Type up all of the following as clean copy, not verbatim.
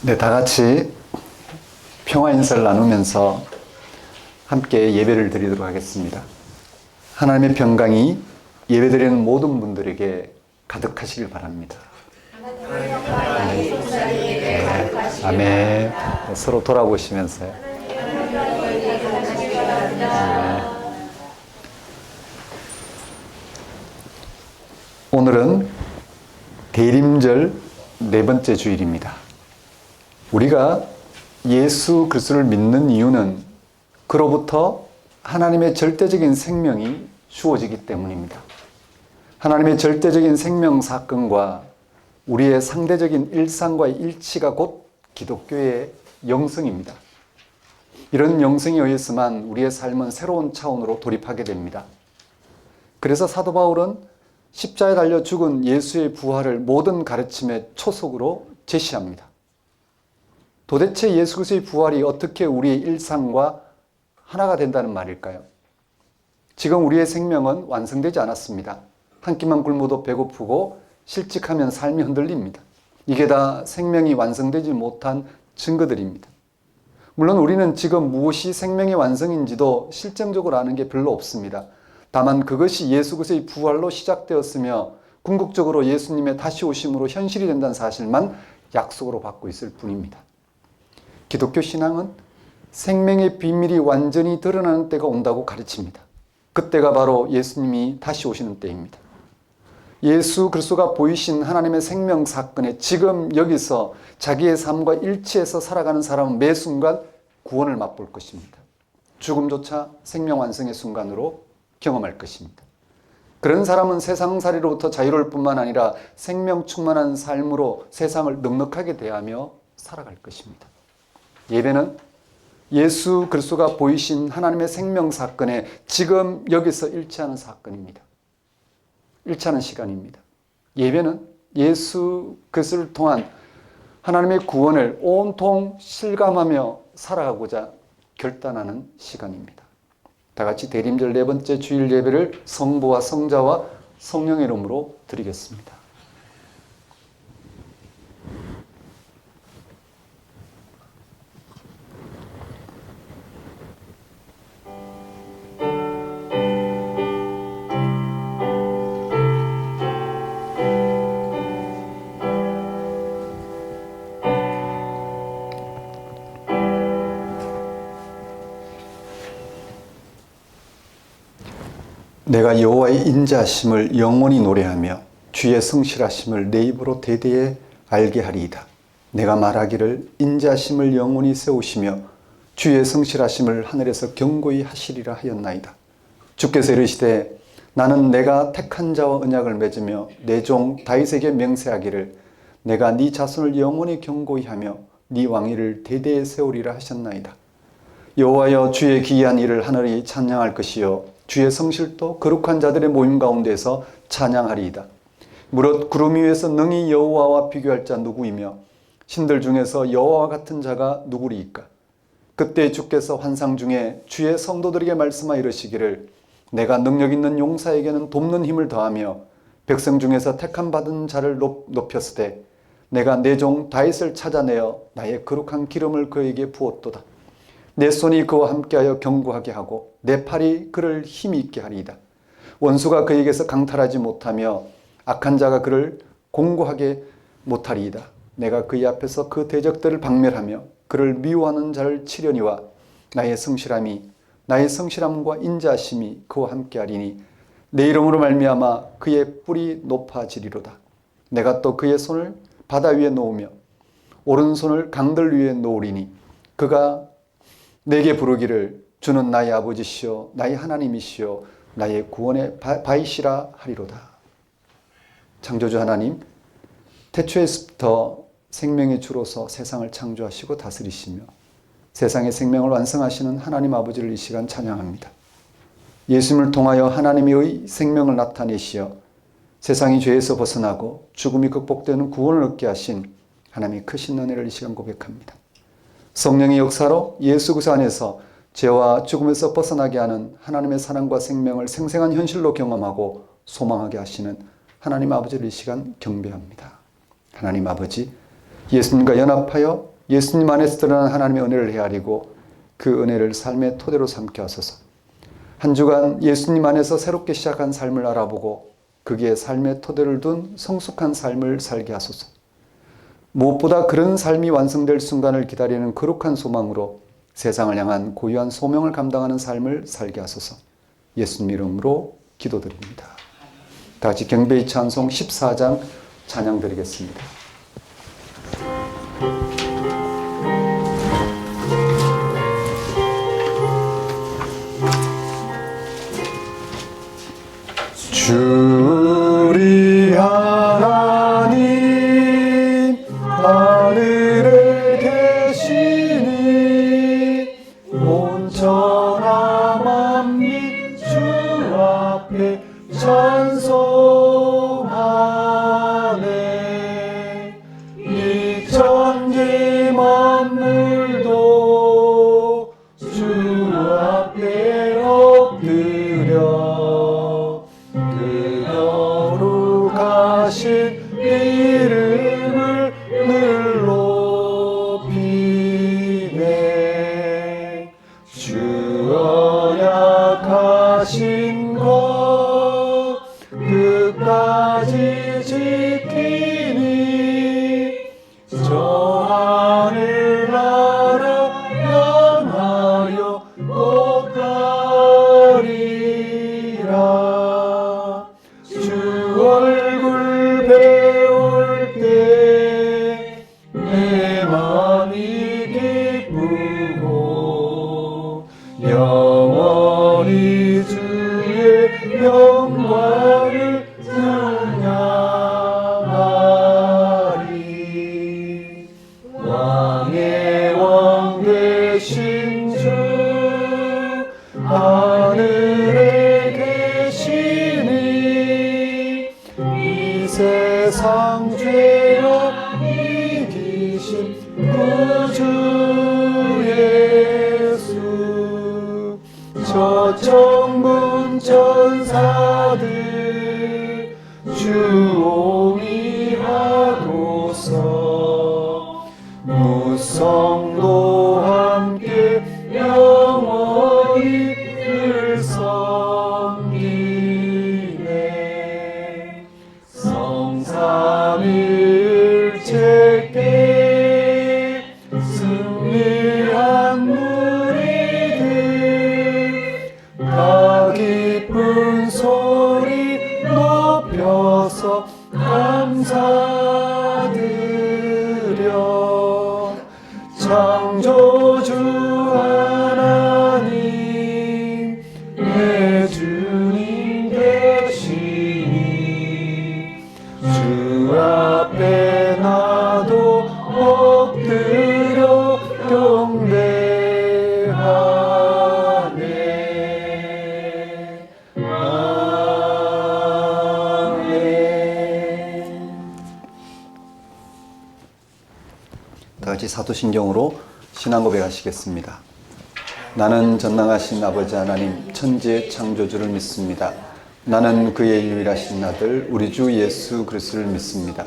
네, 다 같이 평화 인사를 나누면서 함께 예배를 드리도록 하겠습니다. 하나님의 평강이 예배드리는 모든 분들에게 가득하시길 바랍니다. 아멘. 네, 서로 돌아보시면서요. 네. 오늘은 대림절 네 번째 주일입니다. 우리가 예수 그리스도를 믿는 이유는 그로부터 하나님의 절대적인 생명이 주어지기 때문입니다. 하나님의 절대적인 생명 사건과 우리의 상대적인 일상과의 일치가 곧 기독교의 영성입니다. 이런 영성에 의해서만 우리의 삶은 새로운 차원으로 돌입하게 됩니다. 그래서 사도 바울은 십자가에 달려 죽은 예수의 부활을 모든 가르침의 초석으로 제시합니다. 도대체 예수 그리스도의 부활이 어떻게 우리의 일상과 하나가 된다는 말일까요? 지금 우리의 생명은 완성되지 않았습니다. 한 끼만 굶어도 배고프고 실직하면 삶이 흔들립니다. 이게 다 생명이 완성되지 못한 증거들입니다. 물론 우리는 지금 무엇이 생명의 완성인지도 실증적으로 아는 게 별로 없습니다. 다만 그것이 예수 그리스도의 부활로 시작되었으며 궁극적으로 예수님의 다시 오심으로 현실이 된다는 사실만 약속으로 받고 있을 뿐입니다. 기독교 신앙은 생명의 비밀이 완전히 드러나는 때가 온다고 가르칩니다. 그때가 바로 예수님이 다시 오시는 때입니다. 예수 그리스도가 보이신 하나님의 생명 사건에 지금 여기서 자기의 삶과 일치해서 살아가는 사람은 매 순간 구원을 맛볼 것입니다. 죽음조차 생명 완성의 순간으로 경험할 것입니다. 그런 사람은 세상살이로부터 자유로울 뿐만 아니라 생명 충만한 삶으로 세상을 넉넉하게 대하며 살아갈 것입니다. 예배는 예수 그리스도가 보이신 하나님의 생명 사건에 지금 여기서 일치하는 사건입니다. 일치하는 시간입니다. 예배는 예수 그리스도를 통한 하나님의 구원을 온통 실감하며 살아가고자 결단하는 시간입니다. 다 같이 대림절 네 번째 주일 예배를 성부와 성자와 성령의 이름으로 드리겠습니다. 내가 여호와의 인자하심을 영원히 노래하며 주의 성실하심을 내 입으로 대대에 알게 하리이다. 내가 말하기를 인자하심을 영원히 세우시며 주의 성실하심을 하늘에서 경고히 하시리라 하였나이다. 주께서 이르시되 나는 내가 택한 자와 언약을 맺으며 내 종 다윗에게 맹세하기를 내가 네 자손을 영원히 경고히 하며 네 왕위를 대대에 세우리라 하셨나이다. 여호와여 주의 기이한 일을 하늘이 찬양할 것이요 주의 성실도 거룩한 자들의 모임 가운데서 찬양하리이다. 무릇 구름 위에서 능히 여호와와 비교할 자 누구이며 신들 중에서 여호와와 같은 자가 누구리이까. 그때 주께서 환상 중에 주의 성도들에게 말씀하여 이르시기를 내가 능력 있는 용사에게는 돕는 힘을 더하며 백성 중에서 택함 받은 자를 높였으되 내가 내 종 다윗을 찾아내어 나의 거룩한 기름을 그에게 부었도다. 내 손이 그와 함께하여 견고하게 하고 내 팔이 그를 힘이 있게 하리이다. 원수가 그에게서 강탈하지 못하며 악한 자가 그를 공고하게 못하리이다. 내가 그의 앞에서 그 대적들을 박멸하며 그를 미워하는 자를 치려니와 나의 성실함과 인자하심이 그와 함께하리니 내 이름으로 말미암아 그의 뿔이 높아지리로다. 내가 또 그의 손을 바다 위에 놓으며 오른손을 강들 위에 놓으리니 그가 내게 부르기를 주는 나의 아버지시요 나의 하나님이시요 나의 구원의 바이시라 하리로다. 창조주 하나님, 태초에서부터 생명의 주로서 세상을 창조하시고 다스리시며 세상의 생명을 완성하시는 하나님 아버지를 이 시간 찬양합니다. 예수님을 통하여 하나님의 생명을 나타내시어 세상이 죄에서 벗어나고 죽음이 극복되는 구원을 얻게 하신 하나님의 크신 은혜를 이 시간 고백합니다. 성령의 역사로 예수 그리스도 안에서 죄와 죽음에서 벗어나게 하는 하나님의 사랑과 생명을 생생한 현실로 경험하고 소망하게 하시는 하나님 아버지를 이 시간 경배합니다. 하나님 아버지, 예수님과 연합하여 예수님 안에서 드러난 하나님의 은혜를 헤아리고 그 은혜를 삶의 토대로 삼게 하소서. 한 주간 예수님 안에서 새롭게 시작한 삶을 알아보고 거기에 삶의 토대를 둔 성숙한 삶을 살게 하소서. 무엇보다 그런 삶이 완성될 순간을 기다리는 거룩한 소망으로 세상을 향한 고유한 소명을 감당하는 삶을 살게 하소서. 예수님 이름으로 기도드립니다. 다 같이 경배의 찬송 14장 찬양 드리겠습니다. 주 우리 하나님 하늘에 계시니 온 천하 만민 주 앞에 찬송하네. 이 천지 만물도 주 앞에 엎드려 이름을 늘 높이네. 주 언약하신 것 끝까지 지키니 저 하늘나라 향하여 곧 가리라. 주 얼굴 배울 때 내 마음이 기쁘고 영원히 주의 영광을 찬양하리. 왕의 왕 되신 주 하늘에 계시니 이 세상 죄악 이기신 구주 예수. 저 천군 천사들 주옹이하고서 무성도 함께 영원히 늘 섬기네. 성삼일체께 승리한 무리들 다 기쁜 소리 높여서 감사드려. 창조주 하나님 내 주님 되시니 주 앞에 나도 엎드려 경배하네. 아멘. 다 같이 사도신경으로 신앙 고백하시겠습니다. 나는 전능하신 아버지 하나님 천지의 창조주를 믿습니다. 나는 그의 유일하신 아들 우리 주 예수 그리스도를 믿습니다.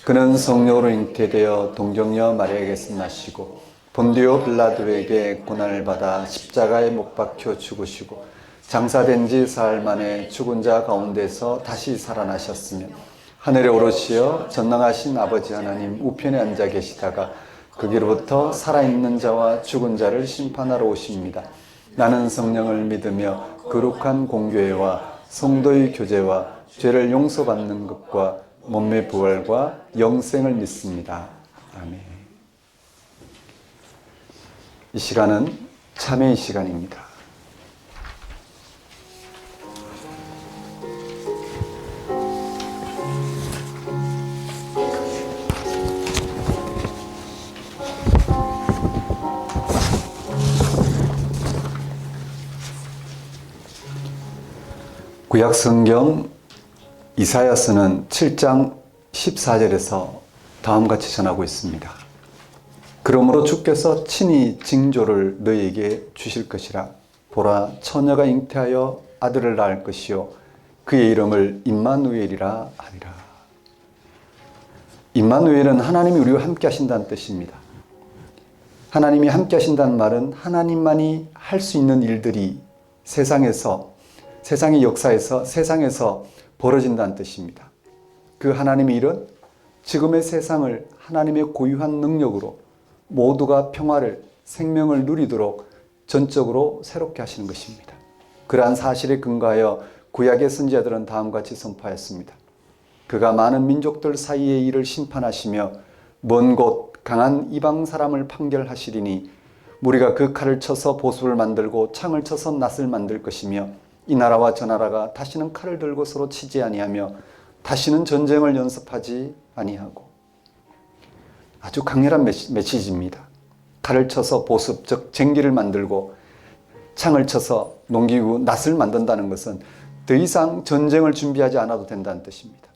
그는 성령으로 잉태되어 동정녀 마리아에게서 나시고 본디오 빌라도에게 고난을 받아 십자가에 못 박혀 죽으시고 장사된 지 사흘 만에 죽은 자 가운데서 다시 살아나셨으며 하늘에 오르시어 전능하신 아버지 하나님 우편에 앉아 계시다가 거기로부터 살아있는 자와 죽은 자를 심판하러 오십니다. 나는 성령을 믿으며 거룩한 공교회와 성도의 교제와 죄를 용서받는 것과 몸의 부활과 영생을 믿습니다. 아멘. 이 시간은 참회의 시간입니다. 구약 성경 이사야서는 7장 14절에서 다음과 같이 전하고 있습니다. 그러므로 주께서 친히 징조를 너희에게 주실 것이라. 보라, 처녀가 잉태하여 아들을 낳을 것이요 그의 이름을 임마누엘이라 하리라. 임마누엘은 하나님이 우리와 함께 하신다는 뜻입니다. 하나님이 함께 하신다는 말은 하나님만이 할 수 있는 일들이 세상의 역사에서, 세상에서 벌어진다는 뜻입니다. 그 하나님의 일은 지금의 세상을 하나님의 고유한 능력으로 모두가 평화를, 생명을 누리도록 전적으로 새롭게 하시는 것입니다. 그러한 사실에 근거하여 구약의 선지자들은 다음과 같이 선포하였습니다. 그가 많은 민족들 사이의 일을 심판하시며 먼 곳 강한 이방 사람을 판결하시리니 무리가 그 칼을 쳐서 보수를 만들고 창을 쳐서 낫을 만들 것이며 이 나라와 저 나라가 다시는 칼을 들고 서로 치지 아니하며 다시는 전쟁을 연습하지 아니하고. 아주 강렬한 메시지입니다. 칼을 쳐서 보습, 즉 쟁기를 만들고 창을 쳐서 농기구, 낫을 만든다는 것은 더 이상 전쟁을 준비하지 않아도 된다는 뜻입니다.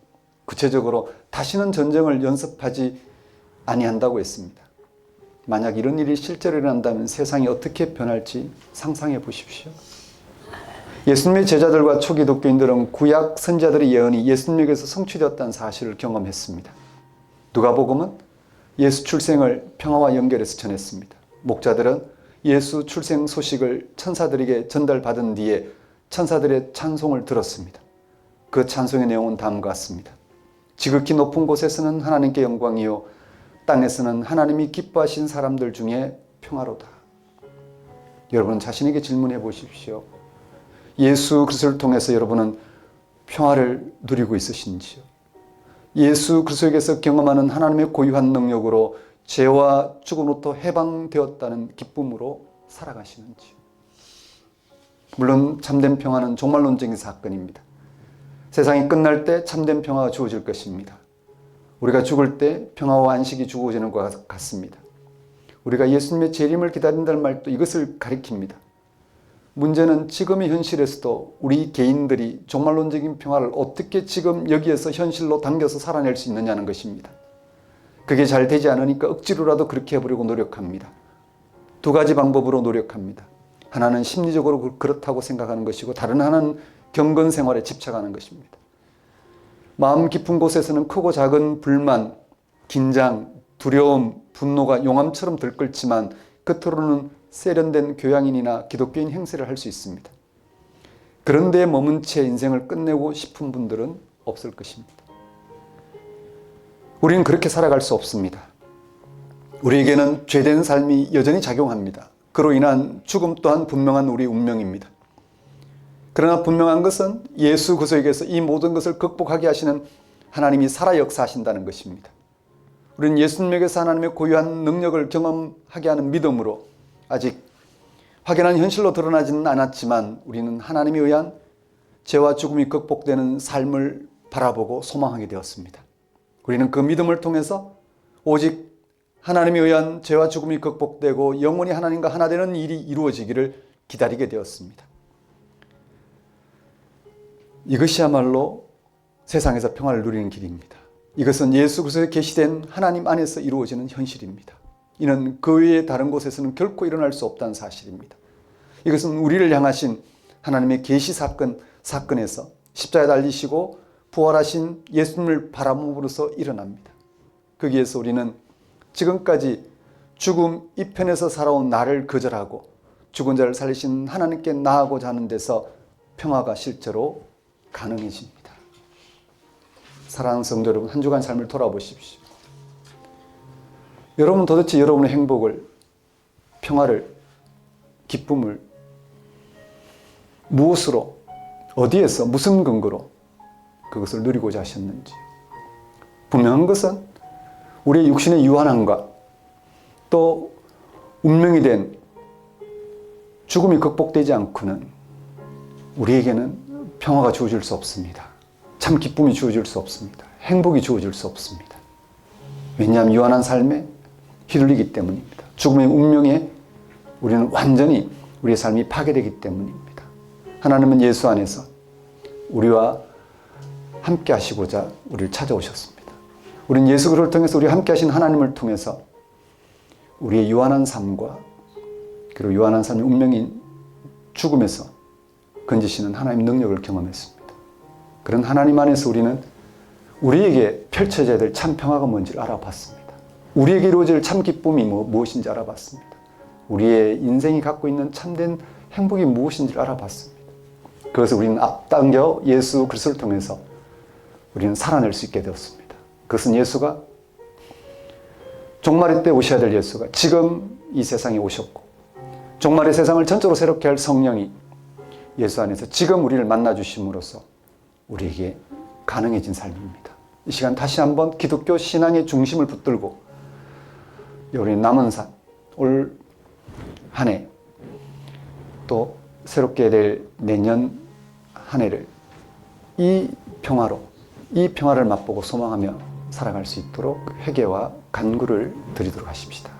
구체적으로 다시는 전쟁을 연습하지 아니한다고 했습니다. 만약 이런 일이 실제로 일어난다면 세상이 어떻게 변할지 상상해 보십시오. 예수님의 제자들과 초기 기독교인들은 구약 선지자들의 예언이 예수님에게서 성취되었다는 사실을 경험했습니다. 누가복음은 예수 출생을 평화와 연결해서 전했습니다. 목자들은 예수 출생 소식을 천사들에게 전달받은 뒤에 천사들의 찬송을 들었습니다. 그 찬송의 내용은 다음과 같습니다. 지극히 높은 곳에서는 하나님께 영광이요 땅에서는 하나님이 기뻐하신 사람들 중에 평화로다. 여러분 자신에게 질문해 보십시오. 예수 그리스도를 통해서 여러분은 평화를 누리고 있으신지요? 예수 그리스도에게서 경험하는 하나님의 고유한 능력으로 죄와 죽음으로부터 해방되었다는 기쁨으로 살아가시는지요? 물론 참된 평화는 종말론적인 사건입니다. 세상이 끝날 때 참된 평화가 주어질 것입니다. 우리가 죽을 때 평화와 안식이 주어지는 것 같습니다. 우리가 예수님의 재림을 기다린다는 말도 이것을 가리킵니다. 문제는 지금의 현실에서도 우리 개인들이 종말론적인 평화를 어떻게 지금 여기에서 현실로 당겨서 살아낼 수 있느냐는 것입니다. 그게 잘 되지 않으니까 억지로라도 그렇게 해보려고 노력합니다. 두 가지 방법으로 노력합니다. 하나는 심리적으로 그렇다고 생각하는 것이고 다른 하나는 경건 생활에 집착하는 것입니다. 마음 깊은 곳에서는 크고 작은 불만, 긴장, 두려움, 분노가 용암처럼 들끓지만 겉으로는 세련된 교양인이나 기독교인 행세를 할 수 있습니다. 그런데 머문 채 인생을 끝내고 싶은 분들은 없을 것입니다. 우리는 그렇게 살아갈 수 없습니다. 우리에게는 죄된 삶이 여전히 작용합니다. 그로 인한 죽음 또한 분명한 우리의 운명입니다. 그러나 분명한 것은 예수 그리스도에게서 이 모든 것을 극복하게 하시는 하나님이 살아 역사하신다는 것입니다. 우리는 예수님에게서 하나님의 고유한 능력을 경험하게 하는 믿음으로 아직 확연한 현실로 드러나지는 않았지만 우리는 하나님에 의한 죄와 죽음이 극복되는 삶을 바라보고 소망하게 되었습니다. 우리는 그 믿음을 통해서 오직 하나님에 의한 죄와 죽음이 극복되고 영원히 하나님과 하나 되는 일이 이루어지기를 기다리게 되었습니다. 이것이야말로 세상에서 평화를 누리는 길입니다. 이것은 예수 그리스도에 계시된 하나님 안에서 이루어지는 현실입니다. 이는 그 외에 다른 곳에서는 결코 일어날 수 없다는 사실입니다. 이것은 우리를 향하신 하나님의 계시 사건에서 십자가에 달리시고 부활하신 예수님을 바라봄으로써 일어납니다. 거기에서 우리는 지금까지 죽음 이편에서 살아온 나를 거절하고 죽은 자를 살리신 하나님께 나아가고자 하는 데서 평화가 실제로 가능해집니다. 사랑하는 성도 여러분, 한 주간 삶을 돌아보십시오. 여러분 도대체 여러분의 행복을, 평화를, 기쁨을 무엇으로, 어디에서, 무슨 근거로 그것을 누리고자 하셨는지. 분명한 것은 우리의 육신의 유한함과 또 운명이 된 죽음이 극복되지 않고는 우리에게는 평화가 주어질 수 없습니다. 참 기쁨이 주어질 수 없습니다. 행복이 주어질 수 없습니다. 왜냐하면 유한한 삶에 휘둘리기 때문입니다. 죽음의 운명에 우리는 완전히 우리의 삶이 파괴되기 때문입니다. 하나님은 예수 안에서 우리와 함께 하시고자 우리를 찾아오셨습니다. 우리는 예수 그리스도를 통해서 우리와 함께 하신 하나님을 통해서 우리의 유한한 삶과 그리고 유한한 삶의 운명인 죽음에서 건지시는 하나님의 능력을 경험했습니다. 그런 하나님 안에서 우리는 우리에게 펼쳐져야 될 참 평화가 뭔지를 알아봤습니다. 우리에게 이루어질 참 기쁨이 무엇인지 알아봤습니다. 우리의 인생이 갖고 있는 참된 행복이 무엇인지를 알아봤습니다. 그것을 우리는 앞당겨 예수 그리스도를 통해서 우리는 살아낼 수 있게 되었습니다. 그것은 예수가 종말의 때 오셔야 될 예수가 지금 이 세상에 오셨고, 종말의 세상을 전적으로 새롭게 할 성령이 예수 안에서 지금 우리를 만나주심으로써 우리에게 가능해진 삶입니다. 이 시간 다시 한번 기독교 신앙의 중심을 붙들고 우리 남은 삶, 올 한 해, 또 새롭게 될 내년 한 해를 이 평화를 맛보고 소망하며 살아갈 수 있도록 회개와 간구를 드리도록 하십시다.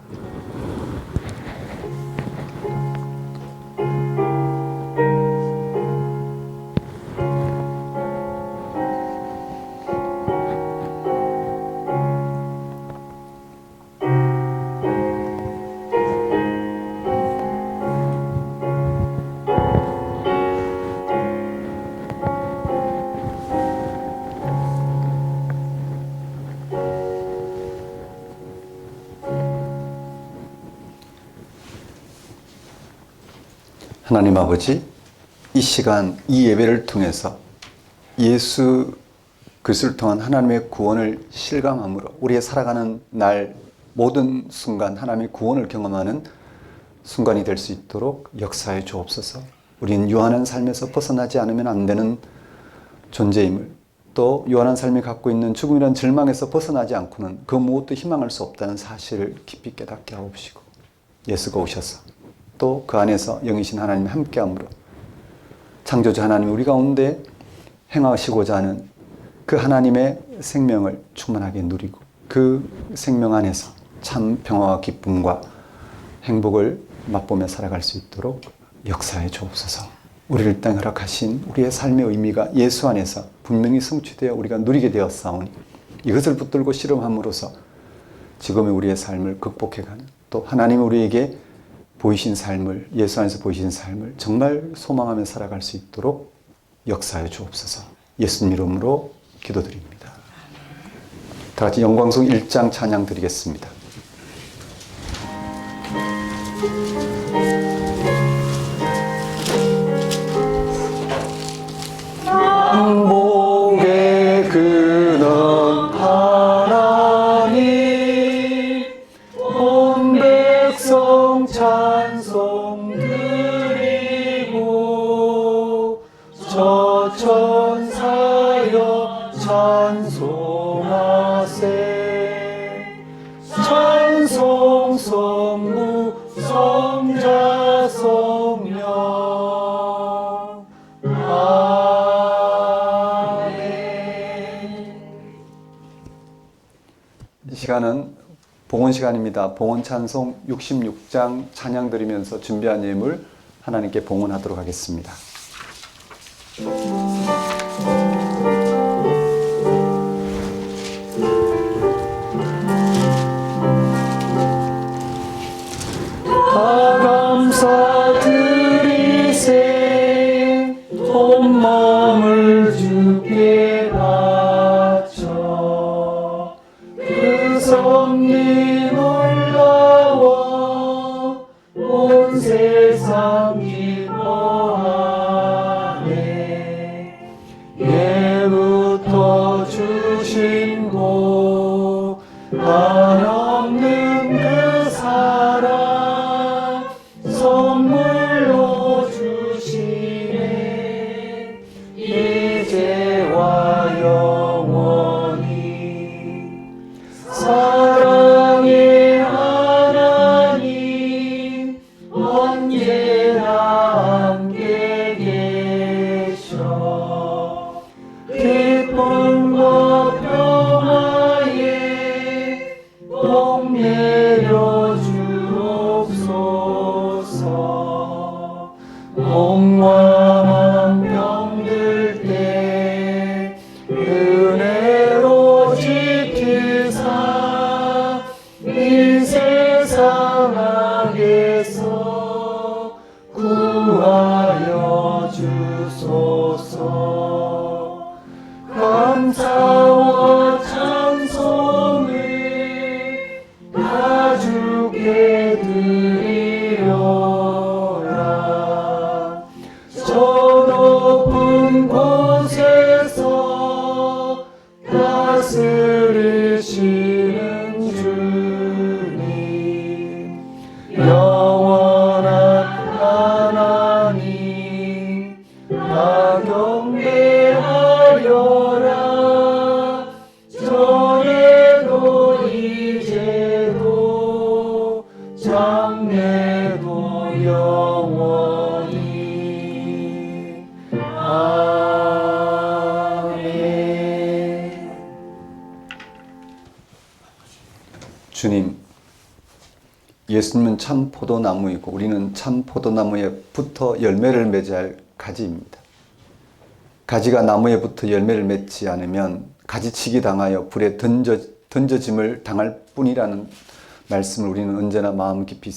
하나님 아버지, 이 시간, 이 예배를 통해서 예수 그리스도를 통한 하나님의 구원을 실감함으로 우리의 살아가는 날 모든 순간 하나님의 구원을 경험하는 순간이 될 수 있도록 역사해 주옵소서. 우리는 유한한 삶에서 벗어나지 않으면 안 되는 존재임을, 또 유한한 삶이 갖고 있는 죽음이라는 절망에서 벗어나지 않고는 그 무엇도 희망할 수 없다는 사실을 깊이 깨닫게 하옵시고, 예수가 오셔서 또 그 안에서 영이신 하나님이 함께함으로 창조주 하나님이 우리 가운데 행하시고자 하는 그 하나님의 생명을 충만하게 누리고 그 생명 안에서 참 평화와 기쁨과 행복을 맛보며 살아갈 수 있도록 역사해 주옵소서. 우리를 땅에 허락하신 우리의 삶의 의미가 예수 안에서 분명히 성취되어 우리가 누리게 되었사오니 이것을 붙들고 실험함으로써 지금의 우리의 삶을 극복해가는, 또 하나님이 우리에게 보이신 삶을, 예수 안에서 보이신 삶을 정말 소망하며 살아갈 수 있도록 역사해 주옵소서. 예수님 이름으로 기도드립니다. 다 같이 영광송 1장 찬양 드리겠습니다. 항복의 근원 하나님, 온 백성 찬송 드리고 저 천사여 찬송하세. 찬송 성부 성자 성령 이 시간은 봉헌 시간입니다. 봉헌 찬송 66장 찬양 드리면서 준비한 예물 하나님께 봉헌하도록 하겠습니다. 다 감사드리세. 온 마음을 주께 바쳐 그 섭리 놀라워 온 세상 기뻐하네. 예부터 주신 복 한없는 그 사랑 선물로 주시네. 이제와 영원히 사랑의 하나님 언제나 함께 계셔. 기쁨과 평화에 복 내려 주옵소서. 몽망한 병들 때 은혜로 지키사 이 세상 악에서 구하여 주소서. 감사와 드리려라. 저 높은 곳에서 다스리시는 주님, 영원한 하나님, 다 경배하여라. 전에도 이제도 장래도 영원히. 아멘. 주님, 예수님은 참 포도나무이고 우리는 참 포도나무에 붙어 열매를 맺어야 할 가지입니다. 가지가 나무에 붙어 열매를 맺지 않으면 가지치기 당하여 불에 던져짐을 당할 뿐이라는 말씀을 우리는 언제나 마음 깊이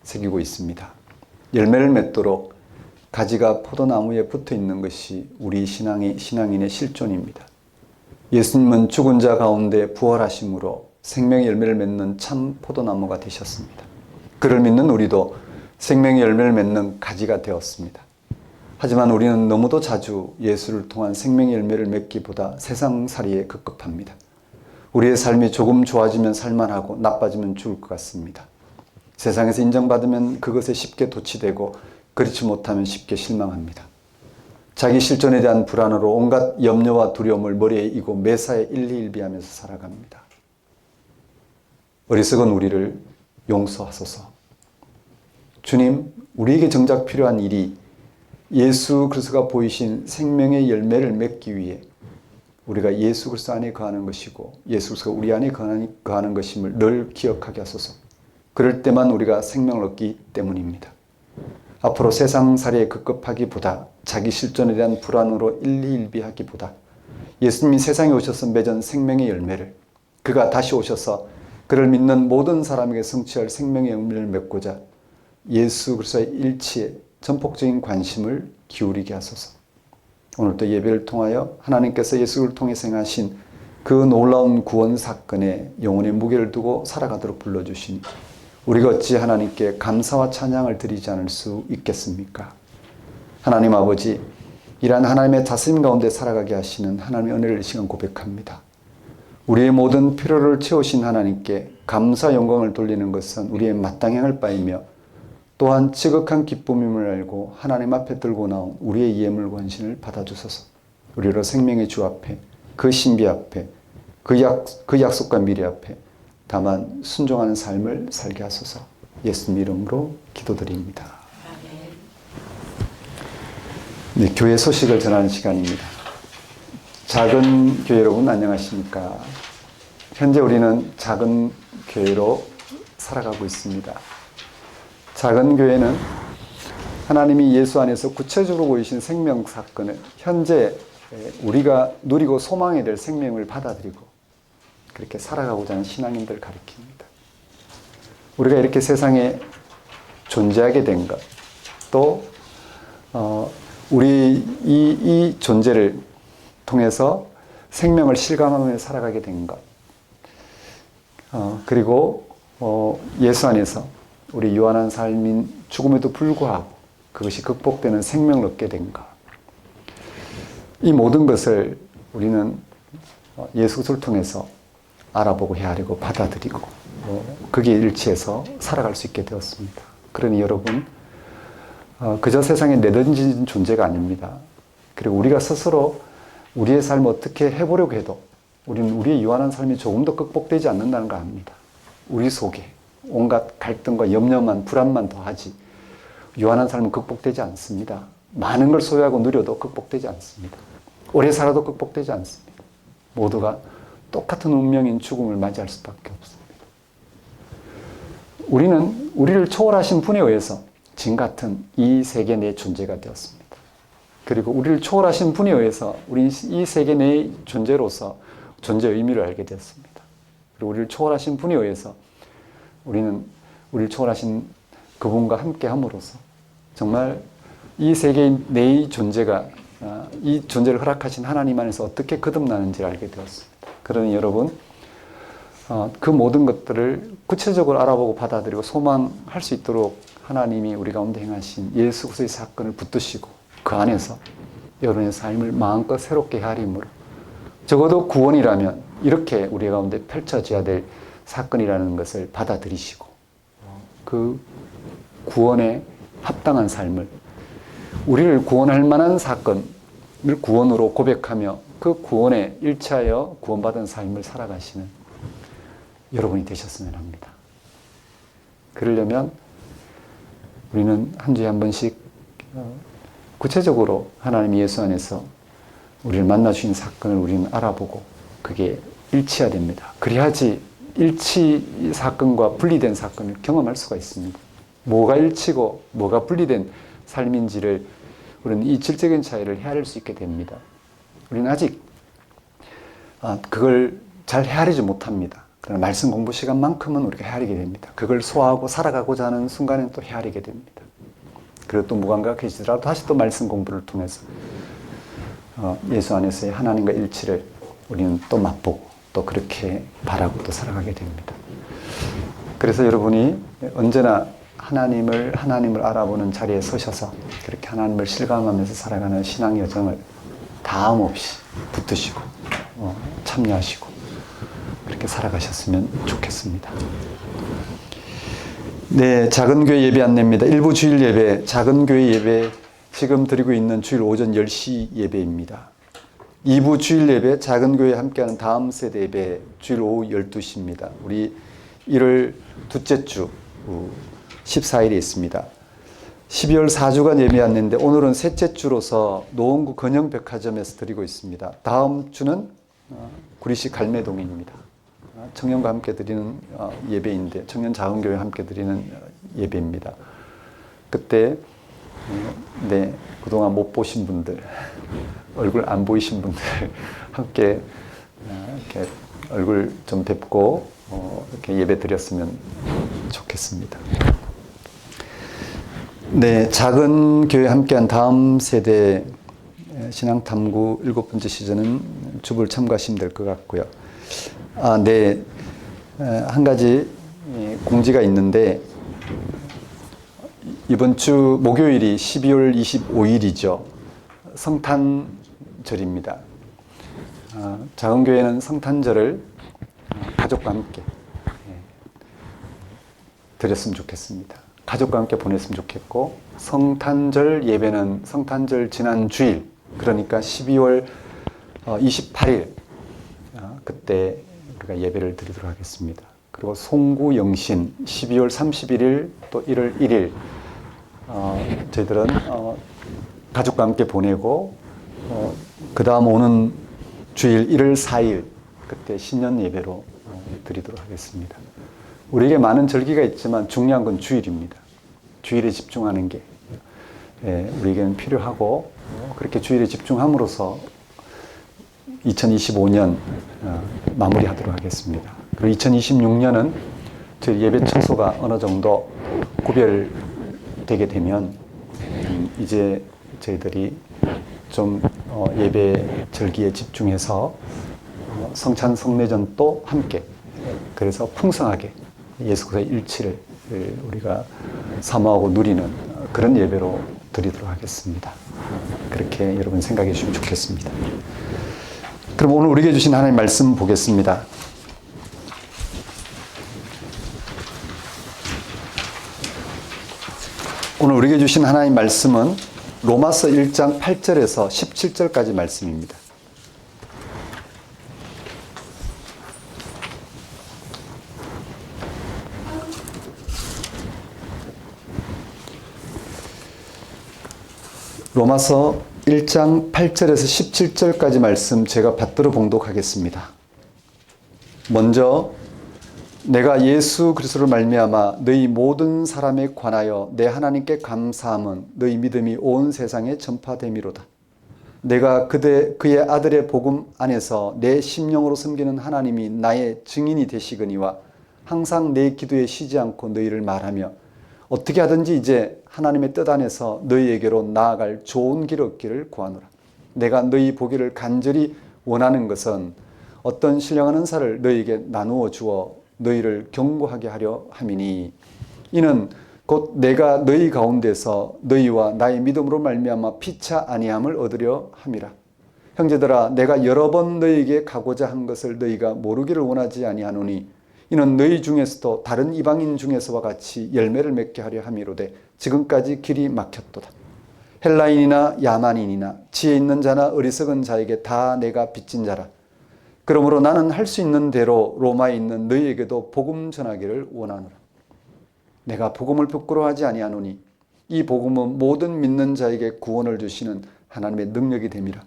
새기고 있습니다. 열매를 맺도록 가지가 포도나무에 붙어 있는 것이 우리 신앙인의 실존입니다. 예수님은 죽은 자 가운데 부활하심으로 생명의 열매를 맺는 참 포도나무가 되셨습니다. 그를 믿는 우리도 생명의 열매를 맺는 가지가 되었습니다. 하지만 우리는 너무도 자주 예수를 통한 생명의 열매를 맺기보다 세상살이에 급급합니다. 우리의 삶이 조금 좋아지면 살만하고 나빠지면 죽을 것 같습니다. 세상에서 인정받으면 그것에 쉽게 도취되고 그렇지 못하면 쉽게 실망합니다. 자기 실존에 대한 불안으로 온갖 염려와 두려움을 머리에 이고 매사에 일희일비하면서 살아갑니다. 어리석은 우리를 용서하소서. 주님, 우리에게 정작 필요한 일이 예수 그리스도가 보이신 생명의 열매를 맺기 위해 우리가 예수 그리스도 안에 거하는 것이고 예수 그리스도가 우리 안에 거하는 것임을 늘 기억하게 하소서. 그럴 때만 우리가 생명을 얻기 때문입니다. 앞으로 세상살이에 급급하기보다 자기 실존에 대한 불안으로 일희일비하기보다 예수님이 세상에 오셔서 맺은 생명의 열매를 그가 다시 오셔서 그를 믿는 모든 사람에게 성취할 생명의 열매를 맺고자 예수 그리스도의 일치에 전폭적인 관심을 기울이게 하소서. 오늘도 예배를 통하여 하나님께서 예수를 통해 행하신 그 놀라운 구원 사건에 영혼의 무게를 두고 살아가도록 불러주시니 우리가 어찌 하나님께 감사와 찬양을 드리지 않을 수 있겠습니까? 하나님 아버지, 이러한 하나님의 다스림 가운데 살아가게 하시는 하나님의 은혜를 이 시간 고백합니다. 우리의 모든 필요를 채우신 하나님께 감사 영광을 돌리는 것은 우리의 마땅히 할 바이며 또한 지극한 기쁨임을 알고 하나님 앞에 들고 나온 우리의 예물 권신을 받아주소서. 우리로 생명의 주 앞에, 그 신비 앞에, 그 약속과 미래 앞에 다만 순종하는 삶을 살게 하소서. 예수님 이름으로 기도드립니다. 네, 교회 소식을 전하는 시간입니다. 작은 교회 여러분 안녕하십니까? 현재 우리는 작은 교회로 살아가고 있습니다. 작은 교회는 하나님이 예수 안에서 구체적으로 보이신 생명 사건을 현재 우리가 누리고 소망해야 될 생명을 받아들이고 그렇게 살아가고자 하는 신앙인들을 가리킵니다. 우리가 이렇게 세상에 존재하게 된 것, 또 우리 이 존재를 통해서 생명을 실감하며 살아가게 된 것, 그리고 예수 안에서 우리 유한한 삶인 죽음에도 불구하고 그것이 극복되는 생명을 얻게 된 것, 이 모든 것을 우리는 예수 그리스도를 통해서 알아보고 헤아리고 받아들이고 거기에 일치해서 살아갈 수 있게 되었습니다. 그러니 여러분, 그저 세상에 내던진 존재가 아닙니다. 그리고 우리가 스스로 우리의 삶을 어떻게 해보려고 해도 우리는 우리의 유한한 삶이 조금 더 극복되지 않는다는 걸 압니다. 우리 속에 온갖 갈등과 염려만, 불안만 더하지 유한한 삶은 극복되지 않습니다. 많은 걸 소유하고 누려도 극복되지 않습니다. 오래 살아도 극복되지 않습니다. 모두가 똑같은 운명인 죽음을 맞이할 수밖에 없습니다. 우리는 우리를 초월하신 분에 의해서 진 같은 이 세계 내 존재가 되었습니다. 그리고 우리를 초월하신 분에 의해서 우리 이 세계 내의 존재로서 존재의 의미를 알게 되었습니다. 그리고 우리를 초월하신 분에 의해서 우리는 우리를 초월하신 그분과 함께 함으로써 정말 이 세계 내의 존재가 이 존재를 허락하신 하나님 안에서 어떻게 거듭나는지를 알게 되었습니다. 그러니 여러분, 그 모든 것들을 구체적으로 알아보고 받아들이고 소망할 수 있도록 하나님이 우리 가운데 행하신 예수 그리스도의 사건을 붙드시고 그 안에서 여러분의 삶을 마음껏 새롭게 헤아림으로 적어도 구원이라면 이렇게 우리 가운데 펼쳐져야 될 사건이라는 것을 받아들이시고 그 구원에 합당한 삶을 우리를 구원할 만한 사건을 구원으로 고백하며 그 구원에 일치하여 구원받은 삶을 살아가시는 여러분이 되셨으면 합니다. 그러려면 우리는 한 주에 한 번씩 구체적으로 하나님 예수 안에서 우리를 만나주신 사건을 우리는 알아보고 그게 일치해야 됩니다. 그래야지 일치 사건과 분리된 사건을 경험할 수가 있습니다. 뭐가 일치고 뭐가 분리된 삶인지를 우리는 이 질적인 차이를 헤아릴 수 있게 됩니다. 우리는 아직 그걸 잘 헤아리지 못합니다. 그러나 말씀 공부 시간만큼은 우리가 헤아리게 됩니다. 그걸 소화하고 살아가고자 하는 순간에는 또 헤아리게 됩니다. 그리고 또 무감각 계시더라도 다시 또 말씀 공부를 통해서 예수 안에서의 하나님과 일치를 우리는 또 맛보고 또 그렇게 바라고 또 살아가게 됩니다. 그래서 여러분이 언제나 하나님을 알아보는 자리에 서셔서 그렇게 하나님을 실감하면서 살아가는 신앙 여정을 다함 없이 붙드시고 참여하시고 그렇게 살아가셨으면 좋겠습니다. 네, 작은 교회 예배 안내입니다. 일부 주일 예배, 작은 교회 예배 지금 드리고 있는 주일 오전 10시 예배입니다. 2부 주일 예배, 작은 교회 함께하는 다음 세대 예배 주일 오후 12시입니다. 우리 1월 둘째 주 14일에 있습니다. 12월 4주간 예배 안내인데 오늘은 셋째 주로서 노원구 건영백화점에서 드리고 있습니다. 다음 주는 구리시 갈매동입니다. 청년과 함께 드리는 예배인데 청년 자원교회 함께 드리는 예배입니다. 그때 네, 그동안 못 보신 분들, 얼굴 안 보이신 분들 함께 이렇게 얼굴 좀 뵙고 이렇게 예배 드렸으면 좋겠습니다. 네, 작은 교회 함께한 다음 세대 신앙탐구 7번째 시즌은 주불 참가하시면 될 것 같고요. 네, 한 가지 공지가 있는데 이번 주 목요일이 12월 25일이죠. 성탄절입니다. 작은 교회는 성탄절을 가족과 함께 드렸으면 좋겠습니다. 가족과 함께 보냈으면 좋겠고 성탄절 예배는 성탄절 지난 주일 그러니까 12월 28일 그때 우리가 예배를 드리도록 하겠습니다. 그리고 송구 영신 12월 31일 또 1월 1일 저희들은 가족과 함께 보내고 그 다음 오는 주일 1월 4일 그때 신년 예배로 드리도록 하겠습니다. 우리에게 많은 절기가 있지만 중요한 건 주일입니다. 주일에 집중하는 게 우리에게는 필요하고 그렇게 주일에 집중함으로써 2025년 마무리하도록 하겠습니다. 그리고 2026년은 저희 예배 처소가 어느 정도 구별되게 되면 이제 저희들이 좀 예배 절기에 집중해서 성찬 성례전도 함께 그래서 풍성하게 예수 그리스도의 일치를 우리가 사모하고 누리는 그런 예배로 드리도록 하겠습니다. 그렇게 여러분 생각해 주시면 좋겠습니다. 그럼 오늘 우리에게 주신 하나님 말씀 보겠습니다. 오늘 우리에게 주신 하나님 말씀은 로마서 1장 8절에서 17절까지 말씀입니다. 로마서 1장 8절에서 17절까지 말씀 제가 받들어 봉독하겠습니다. 먼저 내가 예수 그리스도를 말미암아 너희 모든 사람에 관하여 내 하나님께 감사함은 너희 믿음이 온 세상에 전파됨이로다. 내가 그의 아들의 복음 안에서 내 심령으로 섬기는 하나님이 나의 증인이 되시거니와 항상 내 기도에 쉬지 않고 너희를 말하며 어떻게 하든지 이제 하나님의 뜻 안에서 너희에게로 나아갈 좋은 길 얻기를 구하노라. 내가 너희 보기를 간절히 원하는 것은 어떤 신령한 은사를 너희에게 나누어 주어 너희를 경고하게 하려 함이니 이는 곧 내가 너희 가운데서 너희와 나의 믿음으로 말미암아 피차 아니함을 얻으려 함이라. 형제들아, 내가 여러 번 너희에게 가고자 한 것을 너희가 모르기를 원하지 아니하노니 이는 너희 중에서도 다른 이방인 중에서와 같이 열매를 맺게 하려 함이로되 지금까지 길이 막혔도다. 헬라인이나 야만인이나 지혜 있는 자나 어리석은 자에게 다 내가 빚진 자라. 그러므로 나는 할 수 있는 대로 로마에 있는 너희에게도 복음 전하기를 원하노라. 내가 복음을 부끄러워하지 아니하노니 이 복음은 모든 믿는 자에게 구원을 주시는 하나님의 능력이 됨이라.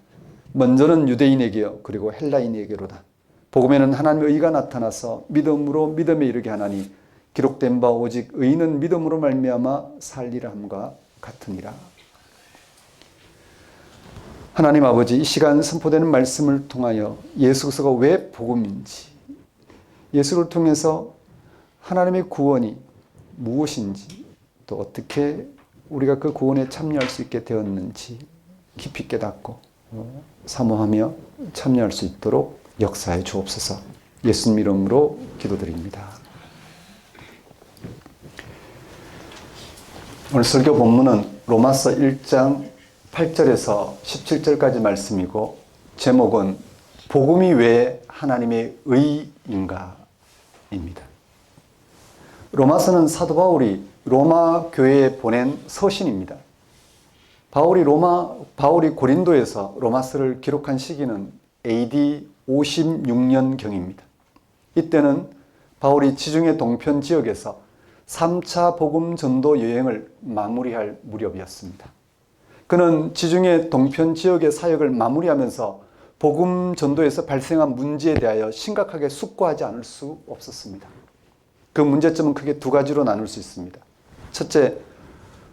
먼저는 유대인에게요 그리고 헬라인에게로다. 복음에는 하나님의 의가 나타나서 믿음으로 믿음에 이르게 하나니 기록된 바 오직 의인은 믿음으로 말미암아 살리라 함과 같으니라. 하나님 아버지, 이 시간 선포되는 말씀을 통하여 예수 그리스도가 왜 복음인지, 예수를 통해서 하나님의 구원이 무엇인지, 또 어떻게 우리가 그 구원에 참여할 수 있게 되었는지 깊이 깨닫고 사모하며 참여할 수 있도록 역사해 주옵소서. 예수님 이름으로 기도드립니다. 오늘 설교 본문은 로마서 1장 8절에서 17절까지 말씀이고 제목은 복음이 왜 하나님의 의인가 입니다. 로마서는 사도 바울이 로마 교회에 보낸 서신입니다. 바울이 고린도에서 로마서를 기록한 시기는 AD 56년경입니다. 이때는 바울이 지중해 동편 지역에서 3차 복음 전도 여행을 마무리할 무렵이었습니다. 그는 지중해 동편 지역의 사역을 마무리하면서 복음 전도에서 발생한 문제에 대하여 심각하게 숙고하지 않을 수 없었습니다. 그 문제점은 크게 두 가지로 나눌 수 있습니다. 첫째,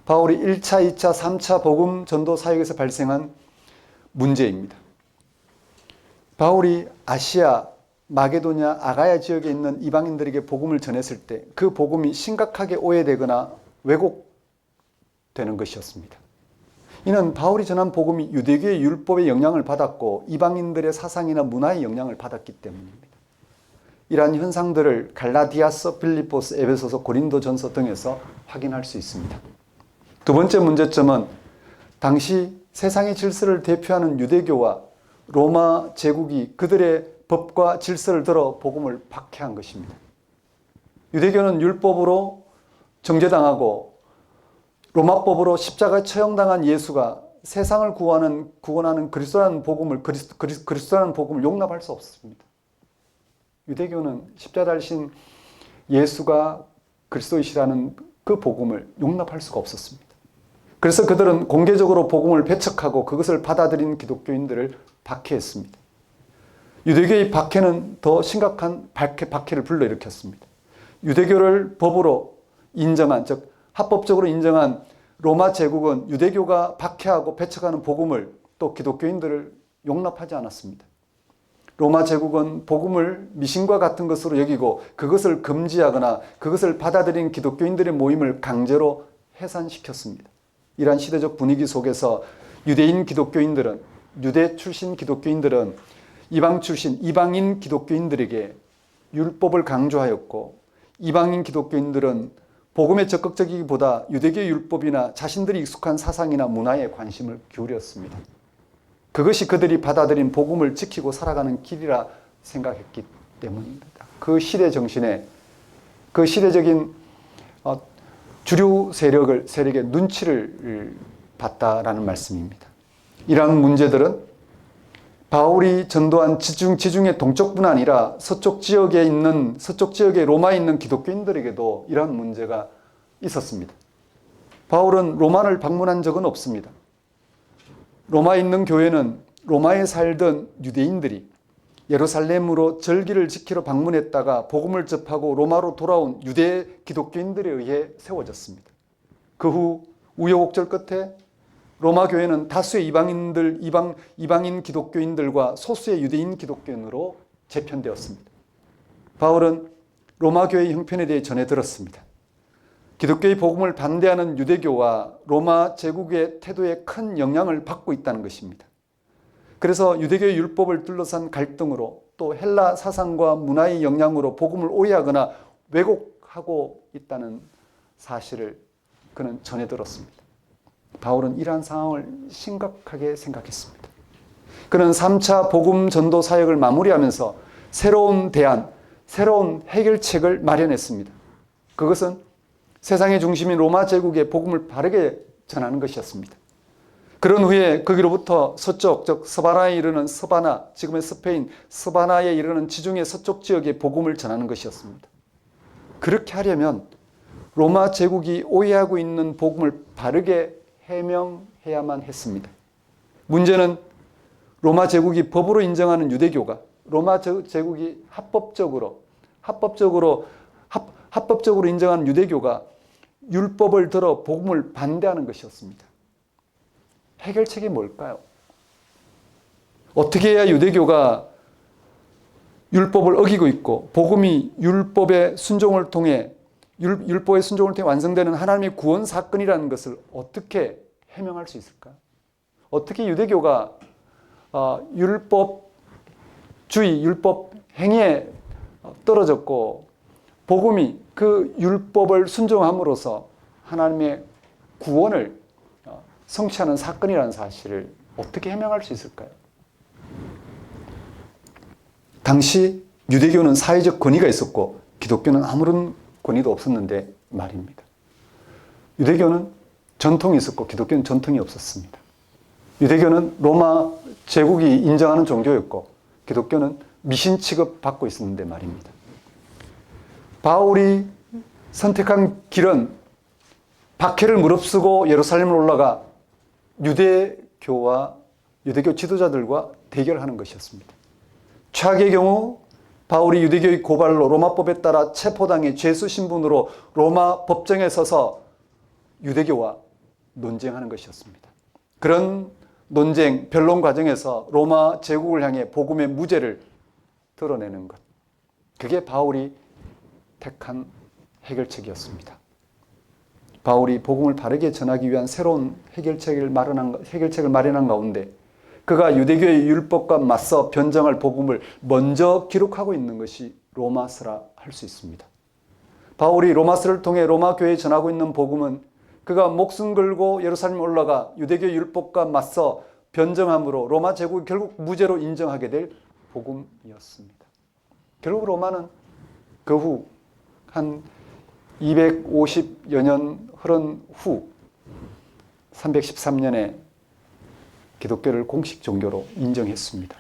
바울이 1차, 2차, 3차 복음 전도 사역에서 발생한 문제입니다. 바울이 아시아, 마게도냐, 아가야 지역에 있는 이방인들에게 복음을 전했을 때 그 복음이 심각하게 오해되거나 왜곡되는 것이었습니다. 이는 바울이 전한 복음이 유대교의 율법의 영향을 받았고 이방인들의 사상이나 문화의 영향을 받았기 때문입니다. 이러한 현상들을 갈라디아서, 빌립보서, 에베소서, 고린도전서 등에서 확인할 수 있습니다. 두 번째 문제점은 당시 세상의 질서를 대표하는 유대교와 로마 제국이 그들의 법과 질서를 들어 복음을 박해한 것입니다. 유대교는 율법으로 정죄당하고 로마법으로 십자가에 처형당한 예수가 세상을 구원하는 그리스도라는 복음을 용납할 수 없습니다. 유대교는 십자가 달신 예수가 그리스도이시라는 그 복음을 용납할 수가 없었습니다. 그래서 그들은 공개적으로 복음을 배척하고 그것을 받아들인 기독교인들을 박해했습니다. 유대교의 박해는 더 심각한 박해를 불러일으켰습니다. 유대교를 법으로 인정한, 즉 합법적으로 인정한 로마 제국은 유대교가 박해하고 배척하는 복음을 또 기독교인들을 용납하지 않았습니다. 로마 제국은 복음을 미신과 같은 것으로 여기고 그것을 금지하거나 그것을 받아들인 기독교인들의 모임을 강제로 해산시켰습니다. 이러한 시대적 분위기 속에서 유대 출신 기독교인들은 이방 출신 이방인 기독교인들에게 율법을 강조하였고 이방인 기독교인들은 복음에 적극적이기보다 유대교 율법이나 자신들이 익숙한 사상이나 문화에 관심을 기울였습니다. 그것이 그들이 받아들인 복음을 지키고 살아가는 길이라 생각했기 때문입니다. 그 시대 정신에, 그 시대적인 주류 세력의 눈치를 봤다라는 말씀입니다. 이러한 문제들은 바울이 전도한 지중해 동쪽뿐 아니라 서쪽 지역에 로마에 있는 기독교인들에게도 이러한 문제가 있었습니다. 바울은 로마를 방문한 적은 없습니다. 로마에 있는 교회는 로마에 살던 유대인들이 예루살렘으로 절기를 지키러 방문했다가 복음을 접하고 로마로 돌아온 유대 기독교인들에 의해 세워졌습니다. 그 후 우여곡절 끝에 로마 교회는 다수의 이방인 기독교인들과 소수의 유대인 기독교인으로 재편되었습니다. 바울은 로마 교회의 형편에 대해 전해 들었습니다. 기독교의 복음을 반대하는 유대교와 로마 제국의 태도에 큰 영향을 받고 있다는 것입니다. 그래서 유대교의 율법을 둘러싼 갈등으로 또 헬라 사상과 문화의 영향으로 복음을 오해하거나 왜곡하고 있다는 사실을 그는 전해 들었습니다. 바울은 이러한 상황을 심각하게 생각했습니다. 그는 3차 복음 전도 사역을 마무리하면서 새로운 대안, 새로운 해결책을 마련했습니다. 그것은 세상의 중심인 로마 제국의 복음을 바르게 전하는 것이었습니다. 그런 후에 거기로부터 서쪽, 즉 서바나에 이르는 서바나, 지금의 스페인 서바나에 이르는 지중해 서쪽 지역의 복음을 전하는 것이었습니다. 그렇게 하려면 로마 제국이 오해하고 있는 복음을 바르게 해명해야만 했습니다. 문제는 로마 제국이 법으로 인정하는 유대교가 로마 제국이 합법적으로 인정하는 유대교가 율법을 들어 복음을 반대하는 것이었습니다. 해결책이 뭘까요? 어떻게 해야 유대교가 율법을 어기고 있고 복음이 율법의 순종을 통해 완성되는 하나님의 구원 사건이라는 것을 어떻게 해명할 수 있을까요? 어떻게 유대교가 율법주의, 율법 행위에 떨어졌고 복음이 그 율법을 순종함으로써 하나님의 구원을 성취하는 사건이라는 사실을 어떻게 해명할 수 있을까요? 당시 유대교는 사회적 권위가 있었고 기독교는 아무런 권위도 없었는데 말입니다. 유대교는 전통이 있었고 기독교는 전통이 없었습니다. 유대교는 로마 제국이 인정하는 종교였고 기독교는 미신 취급받고 있었는데 말입니다. 바울이 선택한 길은 박해를 무릅쓰고 예루살렘을 올라가 유대교 지도자들과 대결하는 것이었습니다. 최악의 경우 바울이 유대교의 고발로 로마법에 따라 체포당해 죄수 신분으로 로마 법정에 서서 유대교와 논쟁하는 것이었습니다. 그런 논쟁, 변론 과정에서 로마 제국을 향해 복음의 무죄를 드러내는 것. 그게 바울이 택한 해결책이었습니다. 바울이 복음을 바르게 전하기 위한 새로운 해결책을 마련한 가운데 그가 유대교의 율법과 맞서 변정할 복음을 먼저 기록하고 있는 것이 로마서라 할 수 있습니다. 바울이 로마서를 통해 로마 교회에 전하고 있는 복음은 그가 목숨 걸고 예루살렘에 올라가 유대교 율법과 맞서 변정함으로 로마 제국이 결국 무죄로 인정하게 될 복음이었습니다. 결국 로마는 그 후 한 250여 년 흐른 후 313년에 기독교를 공식 종교로 인정했습니다.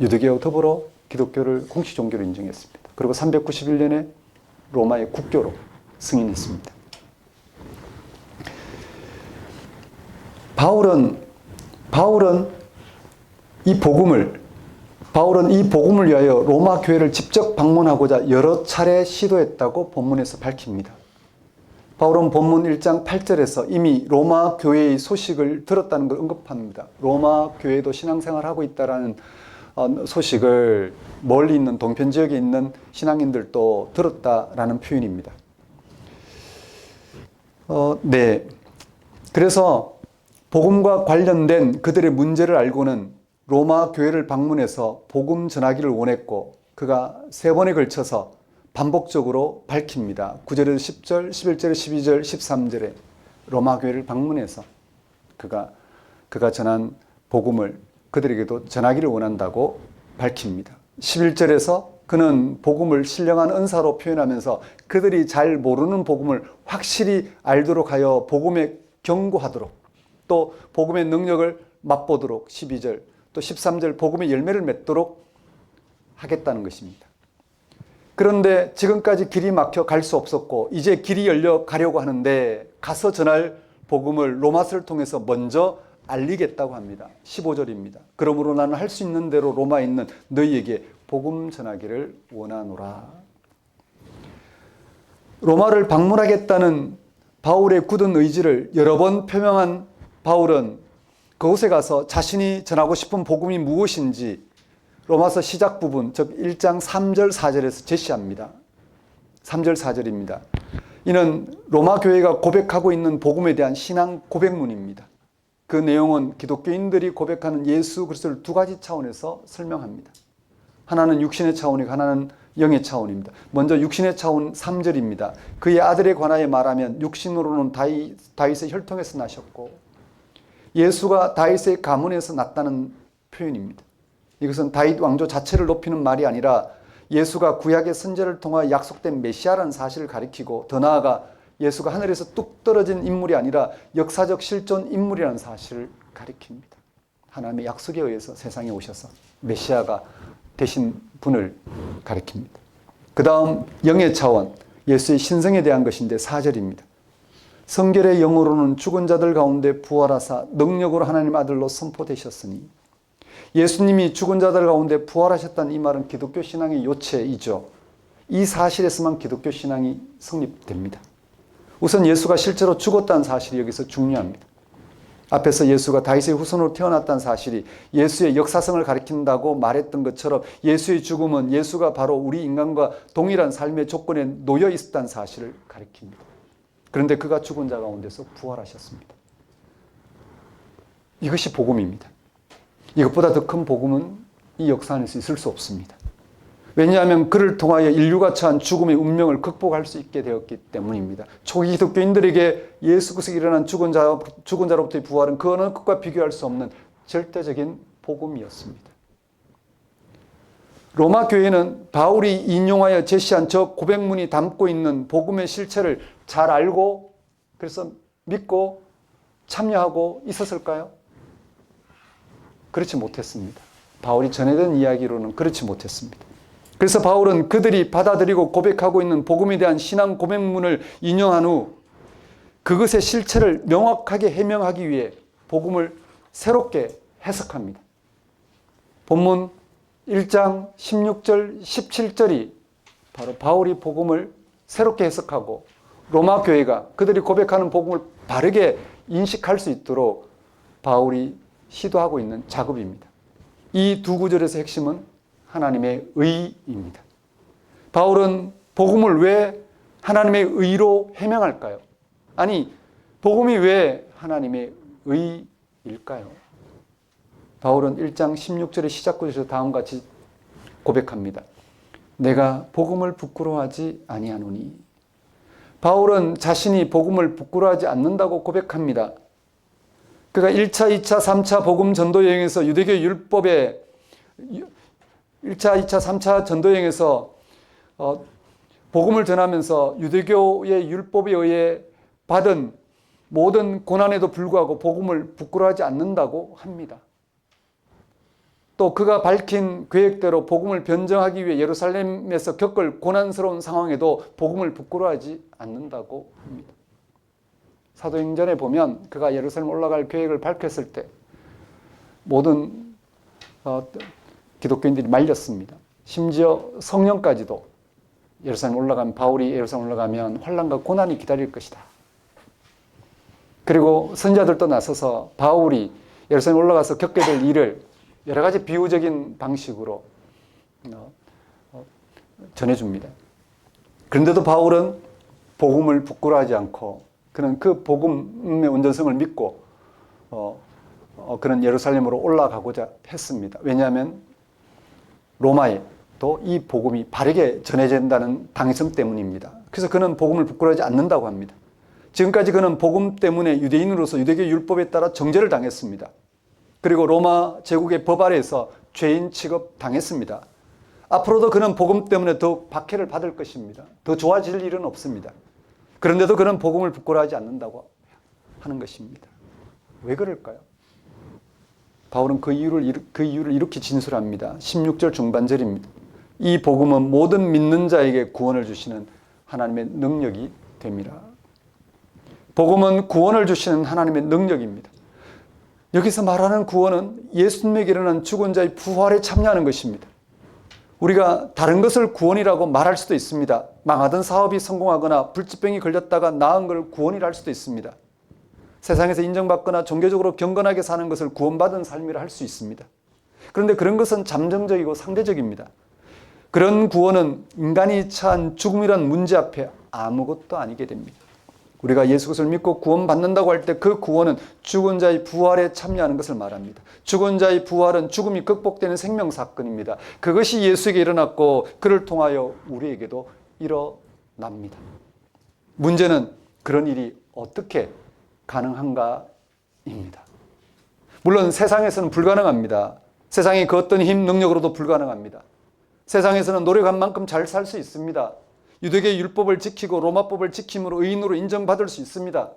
유대교와 더불어 기독교를 공식 종교로 인정했습니다. 그리고 391년에 로마의 국교로 승인했습니다. 바울은 이 복음을 위하여 로마 교회를 직접 방문하고자 여러 차례 시도했다고 본문에서 밝힙니다. 바울은 본문 1장 8절에서 이미 로마 교회의 소식을 들었다는 걸 언급합니다. 로마 교회도 신앙생활을 하고 있다는 소식을 멀리 있는 동편 지역에 있는 신앙인들도 들었다라는 표현입니다. 그래서 복음과 관련된 그들의 문제를 알고는 로마 교회를 방문해서 복음 전하기를 원했고 그가 3번에 걸쳐서 반복적으로 밝힙니다. 9절에서 10절, 11절에 12절, 13절에 로마 교회를 방문해서 그가 전한 복음을 그들에게도 전하기를 원한다고 밝힙니다. 11절에서 그는 복음을 신령한 은사로 표현하면서 그들이 잘 모르는 복음을 확실히 알도록 하여 복음에 경고하도록 또 복음의 능력을 맛보도록 12절 또 13절 복음의 열매를 맺도록 하겠다는 것입니다. 그런데 지금까지 길이 막혀 갈 수 없었고 이제 길이 열려 가려고 하는데 가서 전할 복음을 로마서를 통해서 먼저 알리겠다고 합니다. 15절입니다. 그러므로 나는 할 수 있는 대로 로마에 있는 너희에게 복음 전하기를 원하노라. 로마를 방문하겠다는 바울의 굳은 의지를 여러 번 표명한 바울은 그곳에 가서 자신이 전하고 싶은 복음이 무엇인지 로마서 시작 부분, 즉 1장 3절 4절에서 제시합니다. 3절 4절입니다. 이는 로마 교회가 고백하고 있는 복음에 대한 신앙 고백문입니다. 그 내용은 기독교인들이 고백하는 예수 그리스도를 두 가지 차원에서 설명합니다. 하나는 육신의 차원이고 하나는 영의 차원입니다. 먼저 육신의 차원 3절입니다. 그의 아들에 관하여 말하면 육신으로는 다윗의 혈통에서 나셨고 예수가 다윗의 가문에서 났다는 표현입니다. 이것은 다윗 왕조 자체를 높이는 말이 아니라 예수가 구약의 선지자를 통하여 약속된 메시아라는 사실을 가리키고 더 나아가 예수가 하늘에서 뚝 떨어진 인물이 아니라 역사적 실존 인물이라는 사실을 가리킵니다. 하나님의 약속에 의해서 세상에 오셔서 메시아가 되신 분을 가리킵니다. 그 다음 영의 차원, 예수의 신성에 대한 것인데 4절입니다. 성결의 영으로는 죽은 자들 가운데 부활하사 능력으로 하나님 아들로 선포되셨으니 예수님이 죽은 자들 가운데 부활하셨다는 이 말은 기독교 신앙의 요체이죠. 이 사실에서만 기독교 신앙이 성립됩니다. 우선 예수가 실제로 죽었다는 사실이 여기서 중요합니다. 앞에서 예수가 다윗의 후손으로 태어났다는 사실이 예수의 역사성을 가리킨다고 말했던 것처럼 예수의 죽음은 예수가 바로 우리 인간과 동일한 삶의 조건에 놓여 있었다는 사실을 가리킵니다. 그런데 그가 죽은 자 가운데서 부활하셨습니다. 이것이 복음입니다. 이것보다 더 큰 복음은 이 역사 안에서 있을 수 없습니다. 왜냐하면 그를 통하여 인류가 처한 죽음의 운명을 극복할 수 있게 되었기 때문입니다. 초기 기독교인들에게 예수 그리스도에 일어난 죽은 자로부터의 부활은 그 어느 것과 비교할 수 없는 절대적인 복음이었습니다. 로마 교회는 바울이 인용하여 제시한 저 고백문이 담고 있는 복음의 실체를 잘 알고 그래서 믿고 참여하고 있었을까요? 그렇지 못했습니다. 바울이 전해든 이야기로는 그렇지 못했습니다. 그래서 바울은 그들이 받아들이고 고백하고 있는 복음에 대한 신앙 고백문을 인용한 후 그것의 실체를 명확하게 해명하기 위해 복음을 새롭게 해석합니다. 본문 1장 16절 17절이 바로 바울이 복음을 새롭게 해석하고 로마 교회가 그들이 고백하는 복음을 바르게 인식할 수 있도록 바울이 시도하고 있는 작업입니다. 이 두 구절에서 핵심은 하나님의 의입니다. 바울은 복음을 왜 하나님의 의로 해명할까요? 아니, 복음이 왜 하나님의 의일까요? 바울은 1장 16절의 시작 구절에서 다음과 같이 고백합니다. 내가 복음을 부끄러워하지 아니하노니. 바울은 자신이 복음을 부끄러워하지 않는다고 고백합니다. 그가 1차, 2차, 3차 복음 전도 여행에서 유대교 율법에 1차, 2차, 3차 전도 여행에서 복음을 전하면서 유대교의 율법에 의해 받은 모든 고난에도 불구하고 복음을 부끄러워하지 않는다고 합니다. 또 그가 밝힌 계획대로 복음을 변정하기 위해 예루살렘에서 겪을 고난스러운 상황에도 복음을 부끄러워하지 않는다고 합니다. 사도행전에 보면 그가 예루살렘 올라갈 계획을 밝혔을 때 모든 기독교인들이 말렸습니다. 심지어 성령까지도 바울이 예루살렘 올라가면 환난과 고난이 기다릴 것이다. 그리고 선지자들도 나서서 바울이 예루살렘 올라가서 겪게 될 일을 여러 가지 비유적인 방식으로 전해줍니다. 그런데도 바울은 복음을 부끄러워하지 않고 그는 그 복음의 온전성을 믿고 그는 예루살렘으로 올라가고자 했습니다. 왜냐하면 로마에 또 이 복음이 바르게 전해진다는 당위성 때문입니다. 그래서 그는 복음을 부끄러워하지 않는다고 합니다. 지금까지 그는 복음 때문에 유대인으로서 유대교 율법에 따라 정죄를 당했습니다. 그리고 로마 제국의 법 아래에서 죄인 취급 당했습니다. 앞으로도 그는 복음 때문에 더 박해를 받을 것입니다. 더 좋아질 일은 없습니다. 그런데도 그는 복음을 부끄러워하지 않는다고 하는 것입니다. 왜 그럴까요? 바울은 그 이유를 이렇게 진술합니다. 16절 중반절입니다. 이 복음은 모든 믿는 자에게 구원을 주시는 하나님의 능력이 됩니다. 복음은 구원을 주시는 하나님의 능력입니다. 여기서 말하는 구원은 예수님에게 일어난 죽은 자의 부활에 참여하는 것입니다. 우리가 다른 것을 구원이라고 말할 수도 있습니다. 망하던 사업이 성공하거나 불치병이 걸렸다가 나은 걸 구원이라 할 수도 있습니다. 세상에서 인정받거나 종교적으로 경건하게 사는 것을 구원받은 삶이라 할 수 있습니다. 그런데 그런 것은 잠정적이고 상대적입니다. 그런 구원은 인간이 처한 죽음이란 문제 앞에 아무것도 아니게 됩니다. 우리가 예수 그리스도를 믿고 구원받는다고 할 때 그 구원은 죽은 자의 부활에 참여하는 것을 말합니다. 죽은 자의 부활은 죽음이 극복되는 생명 사건입니다. 그것이 예수에게 일어났고 그를 통하여 우리에게도 일어납니다. 문제는 그런 일이 어떻게 가능한가입니다. 물론 세상에서는 불가능합니다. 세상의 그 어떤 힘, 능력으로도 불가능합니다. 세상에서는 노력한 만큼 잘 살 수 있습니다. 유대계 율법을 지키고 로마법을 지킴으로 의인으로 인정받을 수 있습니다.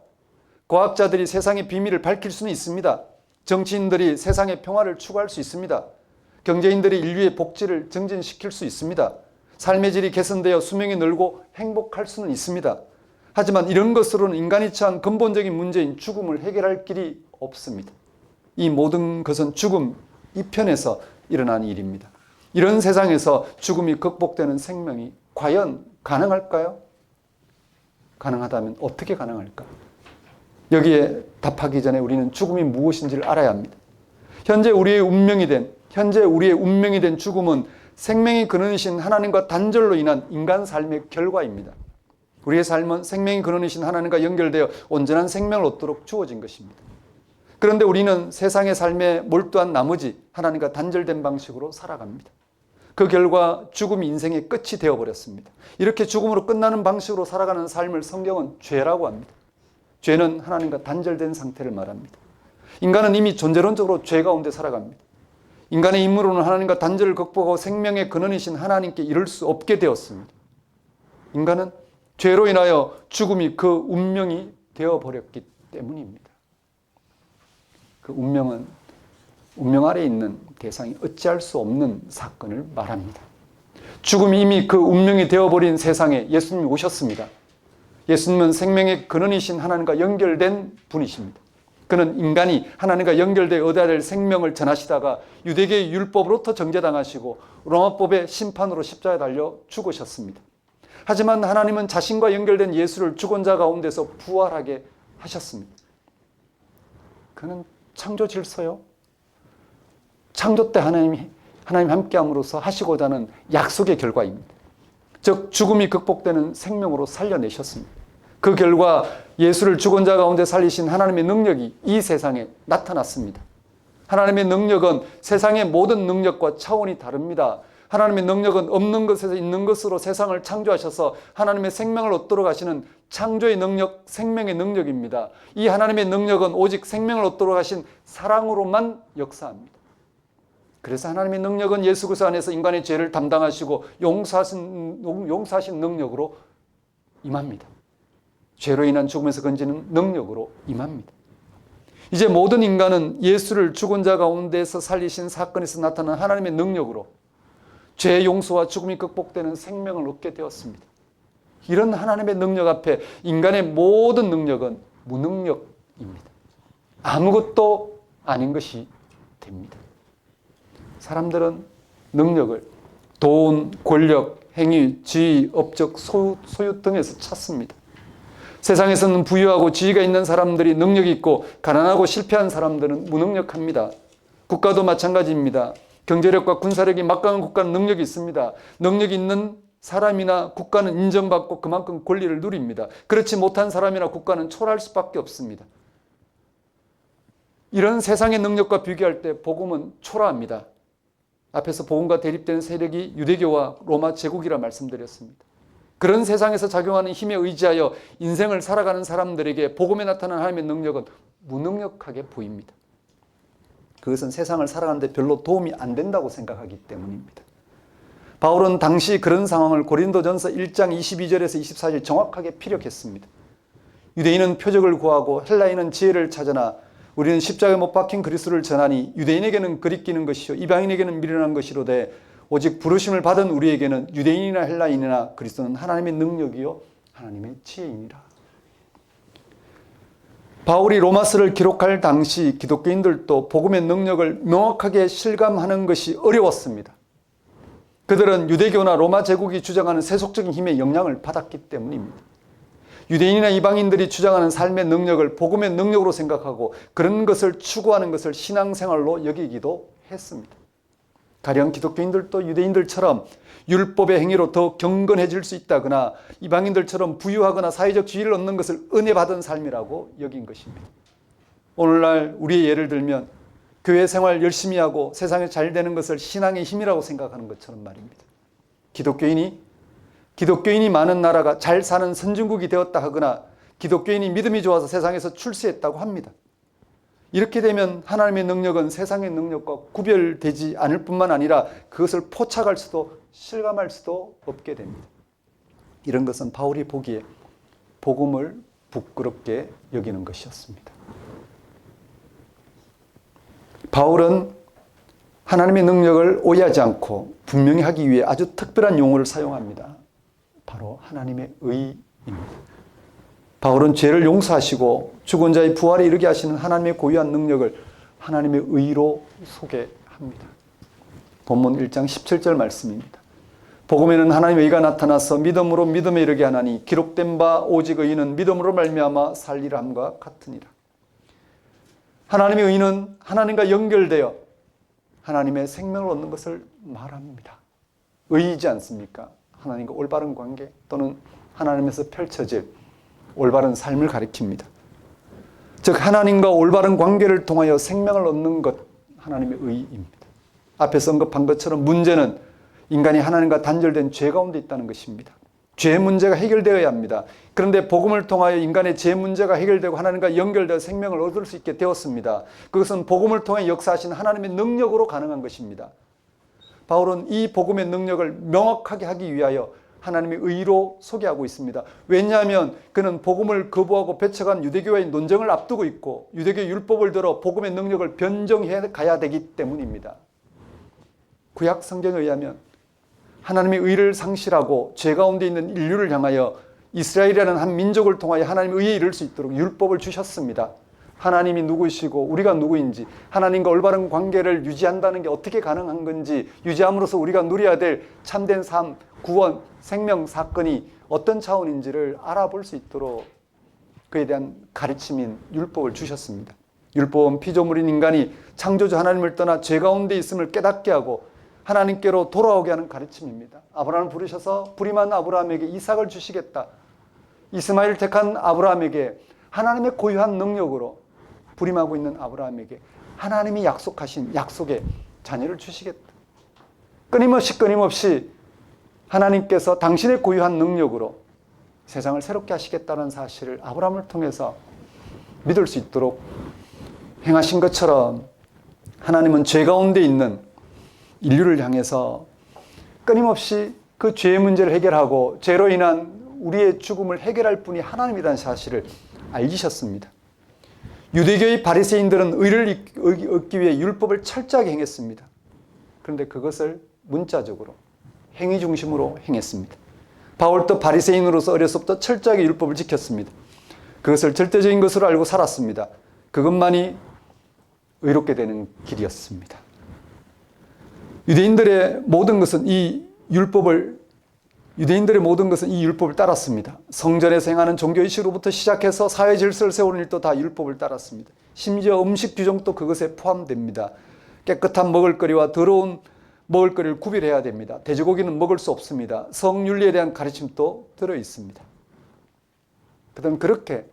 과학자들이 세상의 비밀을 밝힐 수는 있습니다. 정치인들이 세상의 평화를 추구할 수 있습니다. 경제인들이 인류의 복지를 증진시킬 수 있습니다. 삶의 질이 개선되어 수명이 늘고 행복할 수는 있습니다. 하지만 이런 것으로는 인간이 처한 근본적인 문제인 죽음을 해결할 길이 없습니다. 이 모든 것은 죽음 이편에서 일어난 일입니다. 이런 세상에서 죽음이 극복되는 생명이 과연 가능할까요? 가능하다면 어떻게 가능할까? 여기에 답하기 전에 우리는 죽음이 무엇인지를 알아야 합니다. 현재 우리의 운명이 된 죽음은 생명의 근원이신 하나님과 단절로 인한 인간 삶의 결과입니다. 우리의 삶은 생명의 근원이신 하나님과 연결되어 온전한 생명을 얻도록 주어진 것입니다. 그런데 우리는 세상의 삶에 몰두한 나머지 하나님과 단절된 방식으로 살아갑니다. 그 결과 죽음이 인생의 끝이 되어버렸습니다. 이렇게 죽음으로 끝나는 방식으로 살아가는 삶을 성경은 죄라고 합니다. 죄는 하나님과 단절된 상태를 말합니다. 인간은 이미 존재론적으로 죄 가운데 살아갑니다. 인간의 임무로는 하나님과 단절을 극복하고 생명의 근원이신 하나님께 이룰 수 없게 되었습니다. 인간은 죄로 인하여 죽음이 그 운명이 되어버렸기 때문입니다. 그 운명 아래에 있는 대상이 어찌할 수 없는 사건을 말합니다. 죽음이 이미 그 운명이 되어버린 세상에 예수님이 오셨습니다. 예수님은 생명의 근원이신 하나님과 연결된 분이십니다. 그는 인간이 하나님과 연결되어 얻어야 될 생명을 전하시다가 유대계의 율법으로부터 정죄당하시고 로마법의 심판으로 십자가에 달려 죽으셨습니다. 하지만 하나님은 자신과 연결된 예수를 죽은 자 가운데서 부활하게 하셨습니다. 그는 창조 질서요. 창조 때 하나님 함께함으로써 하시고자 하는 약속의 결과입니다. 즉 죽음이 극복되는 생명으로 살려내셨습니다. 그 결과 예수를 죽은 자 가운데 살리신 하나님의 능력이 이 세상에 나타났습니다. 하나님의 능력은 세상의 모든 능력과 차원이 다릅니다. 하나님의 능력은 없는 것에서 있는 것으로 세상을 창조하셔서 하나님의 생명을 얻도록 하시는 창조의 능력, 생명의 능력입니다. 이 하나님의 능력은 오직 생명을 얻도록 하신 사랑으로만 역사합니다. 그래서 하나님의 능력은 예수 그리스도 안에서 인간의 죄를 담당하시고 용서하신 능력으로 임합니다. 죄로 인한 죽음에서 건지는 능력으로 임합니다. 이제 모든 인간은 예수를 죽은 자 가운데서 살리신 사건에서 나타난 하나님의 능력으로 죄의 용서와 죽음이 극복되는 생명을 얻게 되었습니다. 이런 하나님의 능력 앞에 인간의 모든 능력은 무능력입니다. 아무것도 아닌 것이 됩니다. 사람들은 능력을 돈, 권력, 행위, 지위, 업적, 소유 등에서 찾습니다. 세상에서는 부유하고 지위가 있는 사람들이 능력이 있고 가난하고 실패한 사람들은 무능력합니다. 국가도 마찬가지입니다. 경제력과 군사력이 막강한 국가는 능력이 있습니다. 능력이 있는 사람이나 국가는 인정받고 그만큼 권리를 누립니다. 그렇지 못한 사람이나 국가는 초라할 수밖에 없습니다. 이런 세상의 능력과 비교할 때 복음은 초라합니다. 앞에서 복음과 대립되는 세력이 유대교와 로마 제국이라 말씀드렸습니다. 그런 세상에서 작용하는 힘에 의지하여 인생을 살아가는 사람들에게 복음에 나타난 하나님의 능력은 무능력하게 보입니다. 그것은 세상을 살아가는데 별로 도움이 안 된다고 생각하기 때문입니다. 바울은 당시 그런 상황을 고린도전서 1장 22절에서 24절 정확하게 피력했습니다. 유대인은 표적을 구하고 헬라인은 지혜를 찾으나 우리는 십자가에 못 박힌 그리스도를 전하니 유대인에게는 그리끼는 것이요 이방인에게는 미련한 것이로되 오직 부르심을 받은 우리에게는 유대인이나 헬라인이나 그리스도는 하나님의 능력이요 하나님의 지혜이니라. 바울이 로마서를 기록할 당시 기독교인들도 복음의 능력을 명확하게 실감하는 것이 어려웠습니다. 그들은 유대교나 로마 제국이 주장하는 세속적인 힘의 영향을 받았기 때문입니다. 유대인이나 이방인들이 주장하는 삶의 능력을 복음의 능력으로 생각하고 그런 것을 추구하는 것을 신앙생활로 여기기도 했습니다. 가령 기독교인들도 유대인들처럼 율법의 행위로 더 경건해질 수 있다거나 이방인들처럼 부유하거나 사회적 지위를 얻는 것을 은혜받은 삶이라고 여긴 것입니다. 오늘날 우리의 예를 들면 교회 생활 열심히 하고 세상에 잘 되는 것을 신앙의 힘이라고 생각하는 것처럼 말입니다. 기독교인이 많은 나라가 잘 사는 선진국이 되었다 하거나 기독교인이 믿음이 좋아서 세상에서 출세했다고 합니다. 이렇게 되면 하나님의 능력은 세상의 능력과 구별되지 않을 뿐만 아니라 그것을 포착할 수도 실감할 수도 없게 됩니다. 이런 것은 바울이 보기에 복음을 부끄럽게 여기는 것이었습니다. 바울은 하나님의 능력을 오해하지 않고 분명히 하기 위해 아주 특별한 용어를 사용합니다. 바로 하나님의 의입니다. 바울은 죄를 용서하시고 죽은 자의 부활에 이르게 하시는 하나님의 고유한 능력을 하나님의 의로 소개합니다. 본문 1장 17절 말씀입니다. 복음에는 하나님의 의가 나타나서 믿음으로 믿음에 이르게 하나니 기록된 바 오직 의인은 믿음으로 말미암아 살리라 함과 같으니라. 하나님의 의는 하나님과 연결되어 하나님의 생명을 얻는 것을 말합니다. 의이지 않습니까? 하나님과 올바른 관계 또는 하나님에서 펼쳐질 올바른 삶을 가리킵니다. 즉 하나님과 올바른 관계를 통하여 생명을 얻는 것, 하나님의 의입니다. 앞에서 언급한 것처럼 문제는 인간이 하나님과 단절된 죄 가운데 있다는 것입니다. 죄 문제가 해결되어야 합니다. 그런데 복음을 통하여 인간의 죄 문제가 해결되고 하나님과 연결되어 생명을 얻을 수 있게 되었습니다. 그것은 복음을 통해 역사하신 하나님의 능력으로 가능한 것입니다. 바울은 이 복음의 능력을 명확하게 하기 위하여 하나님의 의로 소개하고 있습니다. 왜냐하면 그는 복음을 거부하고 배척한 유대교와의 논쟁을 앞두고 있고 유대교 율법을 들어 복음의 능력을 변정해 가야 되기 때문입니다. 구약 성경에 의하면 하나님의 의를 상실하고 죄 가운데 있는 인류를 향하여 이스라엘이라는 한 민족을 통하여 하나님의 의에 이를 수 있도록 율법을 주셨습니다. 하나님이 누구시고 우리가 누구인지 하나님과 올바른 관계를 유지한다는 게 어떻게 가능한 건지 유지함으로써 우리가 누려야 될 참된 삶, 구원, 생명 사건이 어떤 차원인지를 알아볼 수 있도록 그에 대한 가르침인 율법을 주셨습니다. 율법은 피조물인 인간이 창조주 하나님을 떠나 죄 가운데 있음을 깨닫게 하고 하나님께로 돌아오게 하는 가르침입니다. 아브라함을 부르셔서 불임한 아브라함에게 이삭을 주시겠다. 이스마엘 택한 아브라함에게 하나님의 고유한 능력으로 불임하고 있는 아브라함에게 하나님이 약속하신 약속의 자녀를 주시겠다. 끊임없이 하나님께서 당신의 고유한 능력으로 세상을 새롭게 하시겠다는 사실을 아브라함을 통해서 믿을 수 있도록 행하신 것처럼 하나님은 죄 가운데 있는 인류를 향해서 끊임없이 그 죄의 문제를 해결하고 죄로 인한 우리의 죽음을 해결할 분이 하나님이라는 사실을 알리셨습니다. 유대교의 바리새인들은 의를 얻기 위해 율법을 철저하게 행했습니다. 그런데 그것을 문자적으로 행위 중심으로 행했습니다. 바울도 바리새인으로서 어려서부터 철저하게 율법을 지켰습니다. 그것을 절대적인 것으로 알고 살았습니다. 그것만이 의롭게 되는 길이었습니다. 유대인들의 모든 것은 이 율법을 따랐습니다. 성전에서 행하는 종교의식으로부터 시작해서 사회 질서를 세우는 일도 다 율법을 따랐습니다. 심지어 음식 규정도 그것에 포함됩니다. 깨끗한 먹을거리와 더러운 먹을거리를 구별해야 됩니다. 돼지고기는 먹을 수 없습니다. 성윤리에 대한 가르침도 들어있습니다. 그들은 그렇게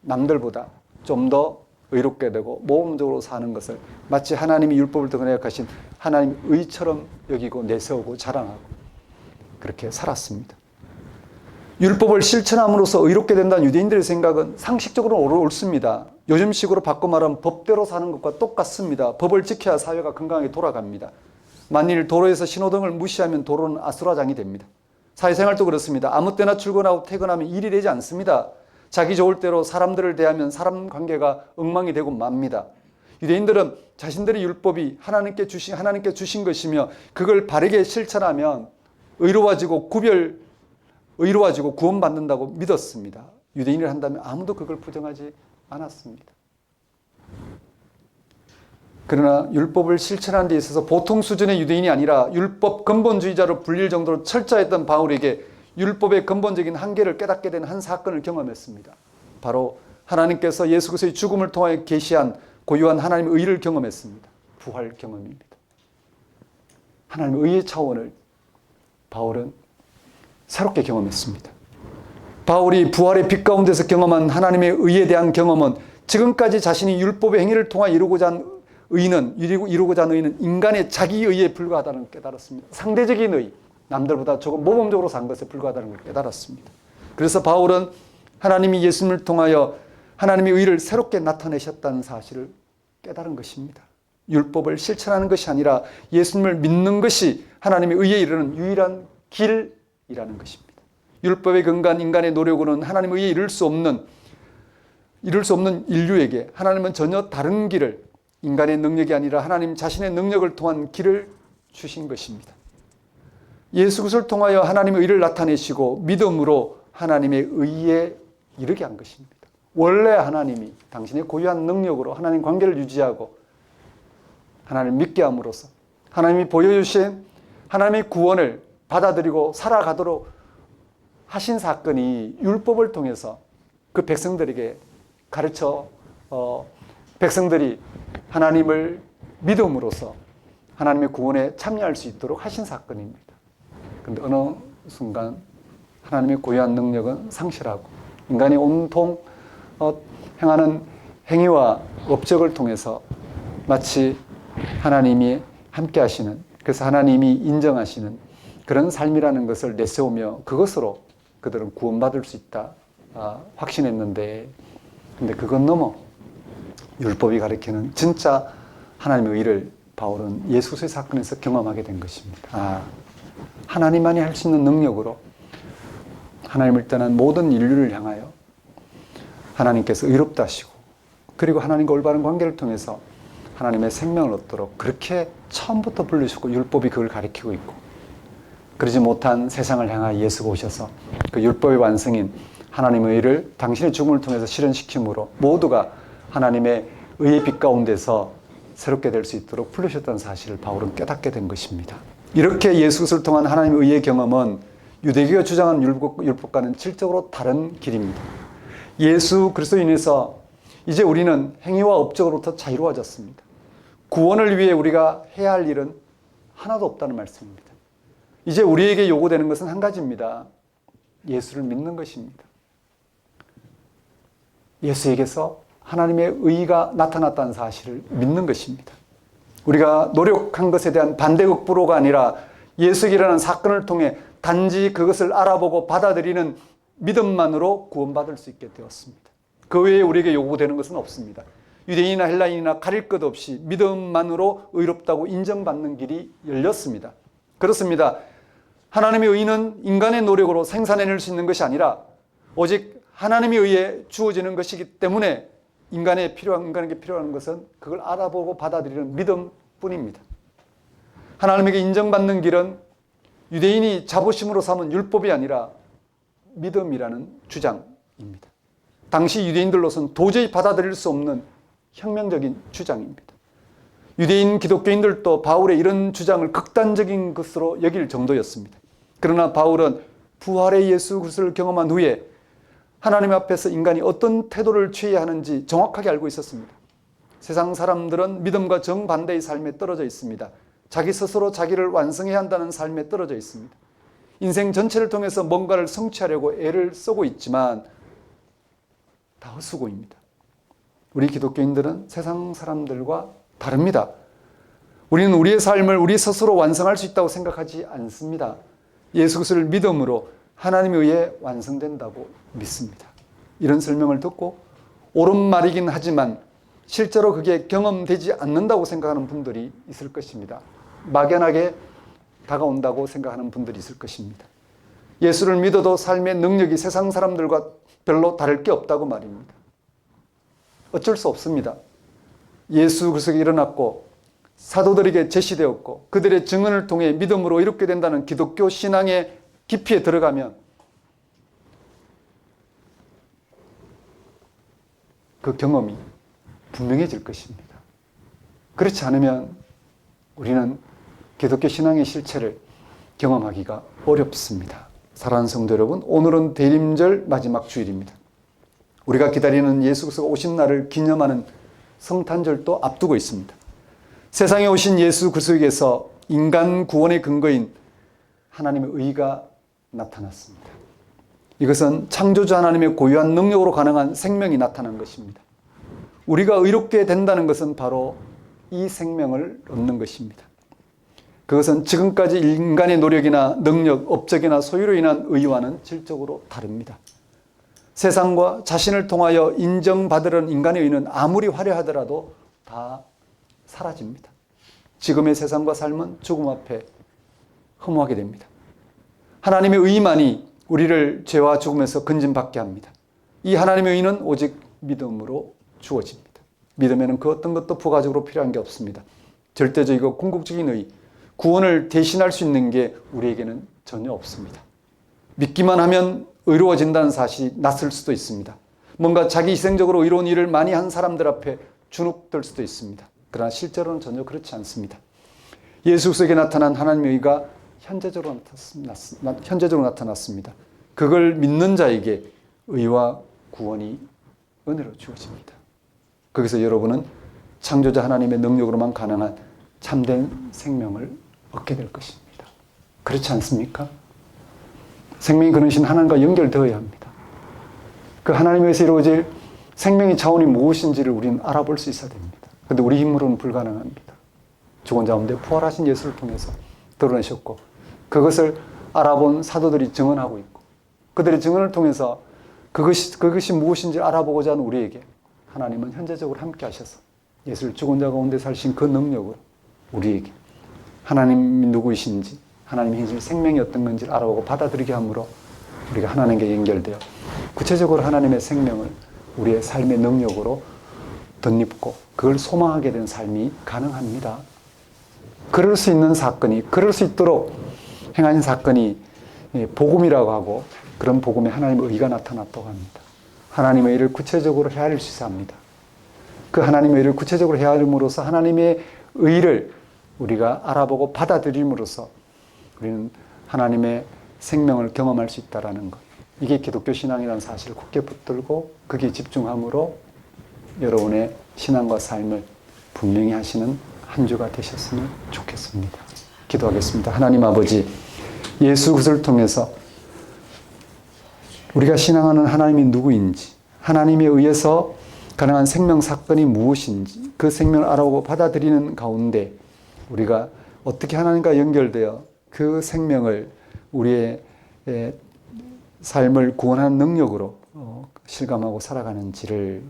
남들보다 좀 더 의롭게 되고 모범적으로 사는 것을 마치 하나님이 율법을 통해 약하신 하나님의 의처럼 여기고 내세우고 자랑하고 그렇게 살았습니다. 율법을 실천함으로써 의롭게 된다는 유대인들의 생각은 상식적으로 옳습니다. 요즘식으로 바꿔 말하면 법대로 사는 것과 똑같습니다. 법을 지켜야 사회가 건강하게 돌아갑니다. 만일 도로에서 신호등을 무시하면 도로는 아수라장이 됩니다. 사회생활도 그렇습니다. 아무 때나 출근하고 퇴근하면 일이 되지 않습니다. 자기 좋을 대로 사람들을 대하면 사람 관계가 엉망이 되고 맙니다. 유대인들은 자신들의 율법이 하나님께 주신 것이며 그걸 바르게 실천하면 의로워지고 구원받는다고 믿었습니다. 유대인을 한다면 아무도 그걸 부정하지 않았습니다. 그러나 율법을 실천하는 데 있어서 보통 수준의 유대인이 아니라 율법 근본주의자로 불릴 정도로 철저했던 바울에게 율법의 근본적인 한계를 깨닫게 된 한 사건을 경험했습니다. 바로 하나님께서 예수 그리스도의 죽음을 통하여 계시한 고유한 하나님의 의를 경험했습니다. 부활 경험입니다. 하나님의 의의 차원을 바울은 새롭게 경험했습니다. 바울이 부활의 빛 가운데서 경험한 하나님의 의에 대한 경험은 지금까지 자신이 율법의 행위를 통해 이루고자 하는 의는 인간의 자기 의에 불과하다는 걸 깨달았습니다. 상대적인 의, 남들보다 조금 모범적으로 산 것에 불과하다는 걸 깨달았습니다. 그래서 바울은 하나님이 예수님을 통하여 하나님의 의를 새롭게 나타내셨다는 사실을 깨달은 것입니다. 율법을 실천하는 것이 아니라 예수님을 믿는 것이 하나님의 의에 이르는 유일한 길이라는 것입니다. 율법의 근간 인간의 노력으로는 하나님의 의에 이룰 수 없는 인류에게 하나님은 전혀 다른 길을, 인간의 능력이 아니라 하나님 자신의 능력을 통한 길을 주신 것입니다. 예수 그리스도를 통하여 하나님의 의를 나타내시고 믿음으로 하나님의 의에 이르게 한 것입니다. 원래 하나님이 당신의 고유한 능력으로 하나님 관계를 유지하고 하나님을 믿게 함으로써 하나님이 보여주신 하나님의 구원을 받아들이고 살아가도록 하신 사건이 율법을 통해서 그 백성들에게 가르쳐 백성들이 하나님을 믿음으로써 하나님의 구원에 참여할 수 있도록 하신 사건입니다. 그런데 어느 순간 하나님의 고유한 능력은 상실하고 인간이 온통 행하는 행위와 업적을 통해서 마치 하나님이 함께 하시는, 그래서 하나님이 인정하시는 그런 삶이라는 것을 내세우며 그것으로 그들은 구원받을 수 있다 확신했는데, 근데 그건 넘어 율법이 가리키는 진짜 하나님의 의를 바울은 예수 그리스도의 사건에서 경험하게 된 것입니다. 하나님만이 할 수 있는 능력으로 하나님을 떠난 모든 인류를 향하여 하나님께서 의롭다 하시고, 그리고 하나님과 올바른 관계를 통해서 하나님의 생명을 얻도록 그렇게 처음부터 부르시고 율법이 그걸 가리키고 있고, 그러지 못한 세상을 향하여 예수가 오셔서 그 율법의 완성인 하나님의 의를 당신의 죽음을 통해서 실현시킴으로 모두가 하나님의 의의 빛 가운데서 새롭게 될 수 있도록 부르셨다는 사실을 바울은 깨닫게 된 것입니다. 이렇게 예수 그리스도를 통한 하나님의 의의 경험은 유대교가 주장하는 율법과는 질적으로 다른 길입니다. 예수 그리스도로 인해서 이제 우리는 행위와 업적으로부터 자유로워졌습니다. 구원을 위해 우리가 해야 할 일은 하나도 없다는 말씀입니다. 이제 우리에게 요구되는 것은 한 가지입니다. 예수를 믿는 것입니다. 예수에게서 하나님의 의가 나타났다는 사실을 믿는 것입니다. 우리가 노력한 것에 대한 반대급부로가 아니라 예수에게 일어난 사건을 통해 단지 그것을 알아보고 받아들이는 믿음만으로 구원받을 수 있게 되었습니다. 그 외에 우리에게 요구되는 것은 없습니다. 유대인이나 헬라인이나 가릴 것 없이 믿음만으로 의롭다고 인정받는 길이 열렸습니다. 그렇습니다. 하나님의 의는 인간의 노력으로 생산해낼 수 있는 것이 아니라 오직 하나님의 의에 주어지는 것이기 때문에 인간에게 필요한 것은 그걸 알아보고 받아들이는 믿음뿐입니다. 하나님에게 인정받는 길은 유대인이 자부심으로 삼은 율법이 아니라 믿음이라는 주장입니다. 당시 유대인들로서는 도저히 받아들일 수 없는 혁명적인 주장입니다. 유대인 기독교인들도 바울의 이런 주장을 극단적인 것으로 여길 정도였습니다. 그러나 바울은 부활의 예수 그리스도를 경험한 후에 하나님 앞에서 인간이 어떤 태도를 취해야 하는지 정확하게 알고 있었습니다. 세상 사람들은 믿음과 정반대의 삶에 떨어져 있습니다. 자기 스스로 자기를 완성해야 한다는 삶에 떨어져 있습니다. 인생 전체를 통해서 뭔가를 성취하려고 애를 쓰고 있지만 다 헛수고입니다. 우리 기독교인들은 세상 사람들과 다릅니다. 우리는 우리의 삶을 우리 스스로 완성할 수 있다고 생각하지 않습니다. 예수 그리스도를 믿음으로 하나님에 의해 완성된다고 믿습니다. 이런 설명을 듣고 옳은 말이긴 하지만 실제로 그게 경험되지 않는다고 생각하는 분들이 있을 것입니다. 막연하게 다가온다고 생각하는 분들이 있을 것입니다. 예수를 믿어도 삶의 능력이 세상 사람들과 별로 다를 게 없다고 말입니다. 어쩔 수 없습니다. 예수 그리스도가 일어났고 사도들에게 제시되었고 그들의 증언을 통해 믿음으로 이롭게 된다는 기독교 신앙의 깊이에 들어가면 그 경험이 분명해질 것입니다. 그렇지 않으면 우리는 기독교 신앙의 실체를 경험하기가 어렵습니다. 사랑하는 성도 여러분, 오늘은 대림절 마지막 주일입니다. 우리가 기다리는 예수 그리스도가 오신 날을 기념하는 성탄절도 앞두고 있습니다. 세상에 오신 예수 그리스도에게서 인간 구원의 근거인 하나님의 의가 나타났습니다. 이것은 창조주 하나님의 고유한 능력으로 가능한 생명이 나타난 것입니다. 우리가 의롭게 된다는 것은 바로 이 생명을 얻는 것입니다. 그것은 지금까지 인간의 노력이나 능력, 업적이나 소유로 인한 의와는 질적으로 다릅니다. 세상과 자신을 통하여 인정받으려는 인간의 의는 아무리 화려하더라도 다 사라집니다. 지금의 세상과 삶은 죽음 앞에 허무하게 됩니다. 하나님의 의만이 우리를 죄와 죽음에서 건진받게 합니다. 이 하나님의 의는 오직 믿음으로 주어집니다. 믿음에는 그 어떤 것도 부가적으로 필요한 게 없습니다. 절대적이고 궁극적인 의, 구원을 대신할 수 있는 게 우리에게는 전혀 없습니다. 믿기만 하면 의로워진다는 사실이 낯설 수도 있습니다. 뭔가 자기 희생적으로 의로운 일을 많이 한 사람들 앞에 주눅들 수도 있습니다. 그러나 실제로는 전혀 그렇지 않습니다. 예수 그리스도에게 나타난 하나님의 의가 현재적으로 나타났습니다. 그걸 믿는 자에게 의와 구원이 은혜로 주어집니다. 거기서 여러분은 창조자 하나님의 능력으로만 가능한 참된 생명을 얻게 될 것입니다. 그렇지 않습니까? 생명이 그러신 하나님과 연결되어야 합니다. 그 하나님에서 이루어질 생명의 차원이 무엇인지를 우리는 알아볼 수 있어야 됩니다. 그런데 우리 힘으로는 불가능합니다. 죽은 자 가운데 부활하신 예수를 통해서 드러내셨고 그것을 알아본 사도들이 증언하고 있고 그들의 증언을 통해서 그것이 무엇인지 알아보고자 하는 우리에게 하나님은 현재적으로 함께 하셔서 예수를 죽은 자 가운데 살신 그 능력으로 우리에게 하나님이 누구이신지 하나님의 행실 생명이 어떤 건지를 알아보고 받아들이게 함으로 우리가 하나님께 연결되어 구체적으로 하나님의 생명을 우리의 삶의 능력으로 덧입고 그걸 소망하게 된 삶이 가능합니다. 그럴 수 있는 사건이, 그럴 수 있도록 행하신 사건이 복음이라고 하고 그런 복음에 하나님의 의가 나타났다고 합니다. 하나님의 일을 구체적으로 헤아릴 수 있어야 합니다. 그 하나님의 일을 구체적으로 헤아림으로써 하나님의 의를 우리가 알아보고 받아들임으로써 우리는 하나님의 생명을 경험할 수 있다는 것. 이게 기독교 신앙이라는 사실을 굳게 붙들고 거기에 집중함으로 여러분의 신앙과 삶을 분명히 하시는 한 주가 되셨으면 좋겠습니다. 기도하겠습니다. 하나님 아버지, 예수 그리스도를 통해서 우리가 신앙하는 하나님이 누구인지, 하나님에 의해서 가능한 생명 사건이 무엇인지 그 생명을 알아보고 받아들이는 가운데 우리가 어떻게 하나님과 연결되어 그 생명을 우리의 삶을 구원하는 능력으로 실감하고 살아가는지를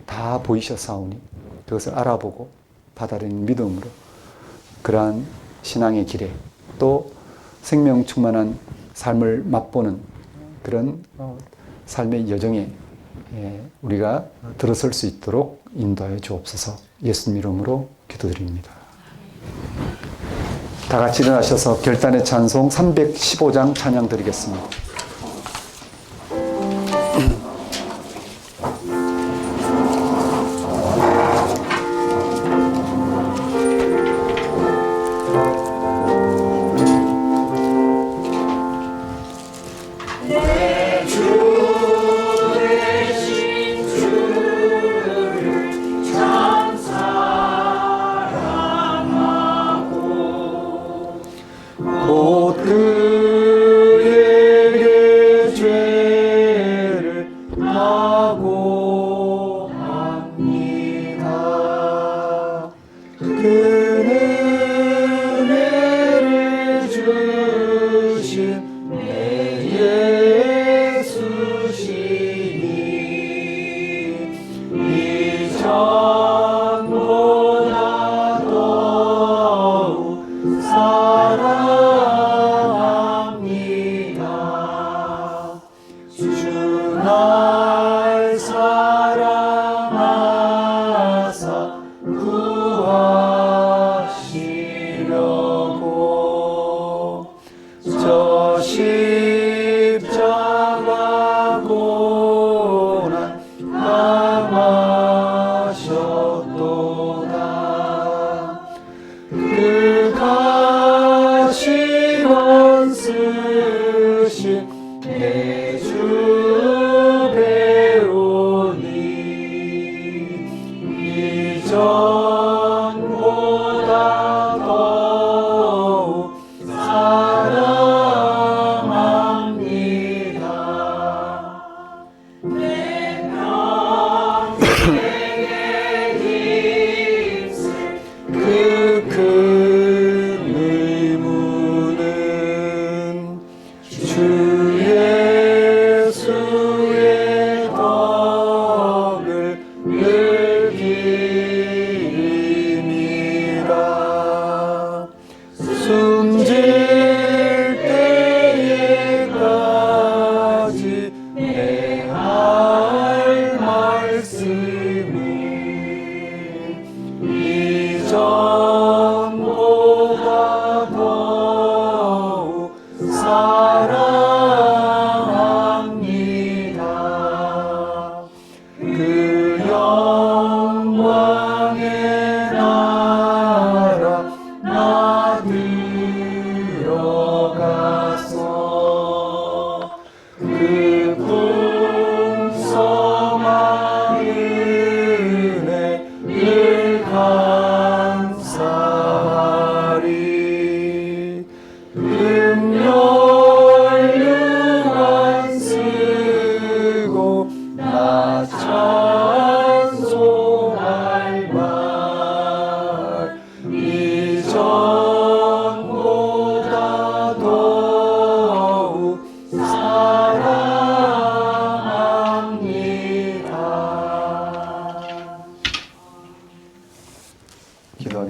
다 보이셨사오니 그것을 알아보고 받아들이는 믿음으로 그러한 신앙의 길에 또 생명 충만한 삶을 맛보는 그런 삶의 여정에 우리가 들어설 수 있도록 인도하여 주옵소서. 예수님 이름으로 기도드립니다. 다 같이 일어나셔서 결단의 찬송 315장 찬양 드리겠습니다. 곧 그에게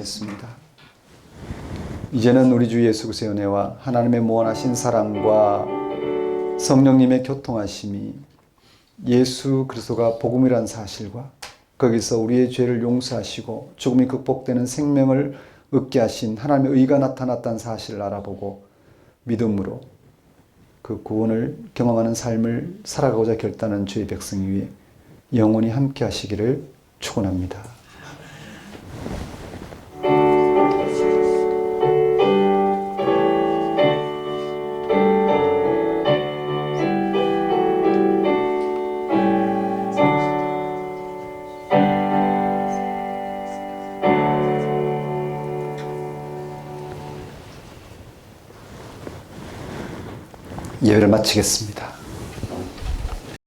기도했습니다. 이제는 우리 주 예수 그리스도의 은혜와 하나님의 무한하신 사랑과 성령님의 교통하심이 예수 그리스도가 복음이란 사실과 거기서 우리의 죄를 용서하시고 죽음이 극복되는 생명을 얻게 하신 하나님의 의가 나타났다는 사실을 알아보고 믿음으로 그 구원을 경험하는 삶을 살아가고자 결단한 주의 백성 위에 영원히 함께 하시기를 축원합니다. 예배를 마치겠습니다.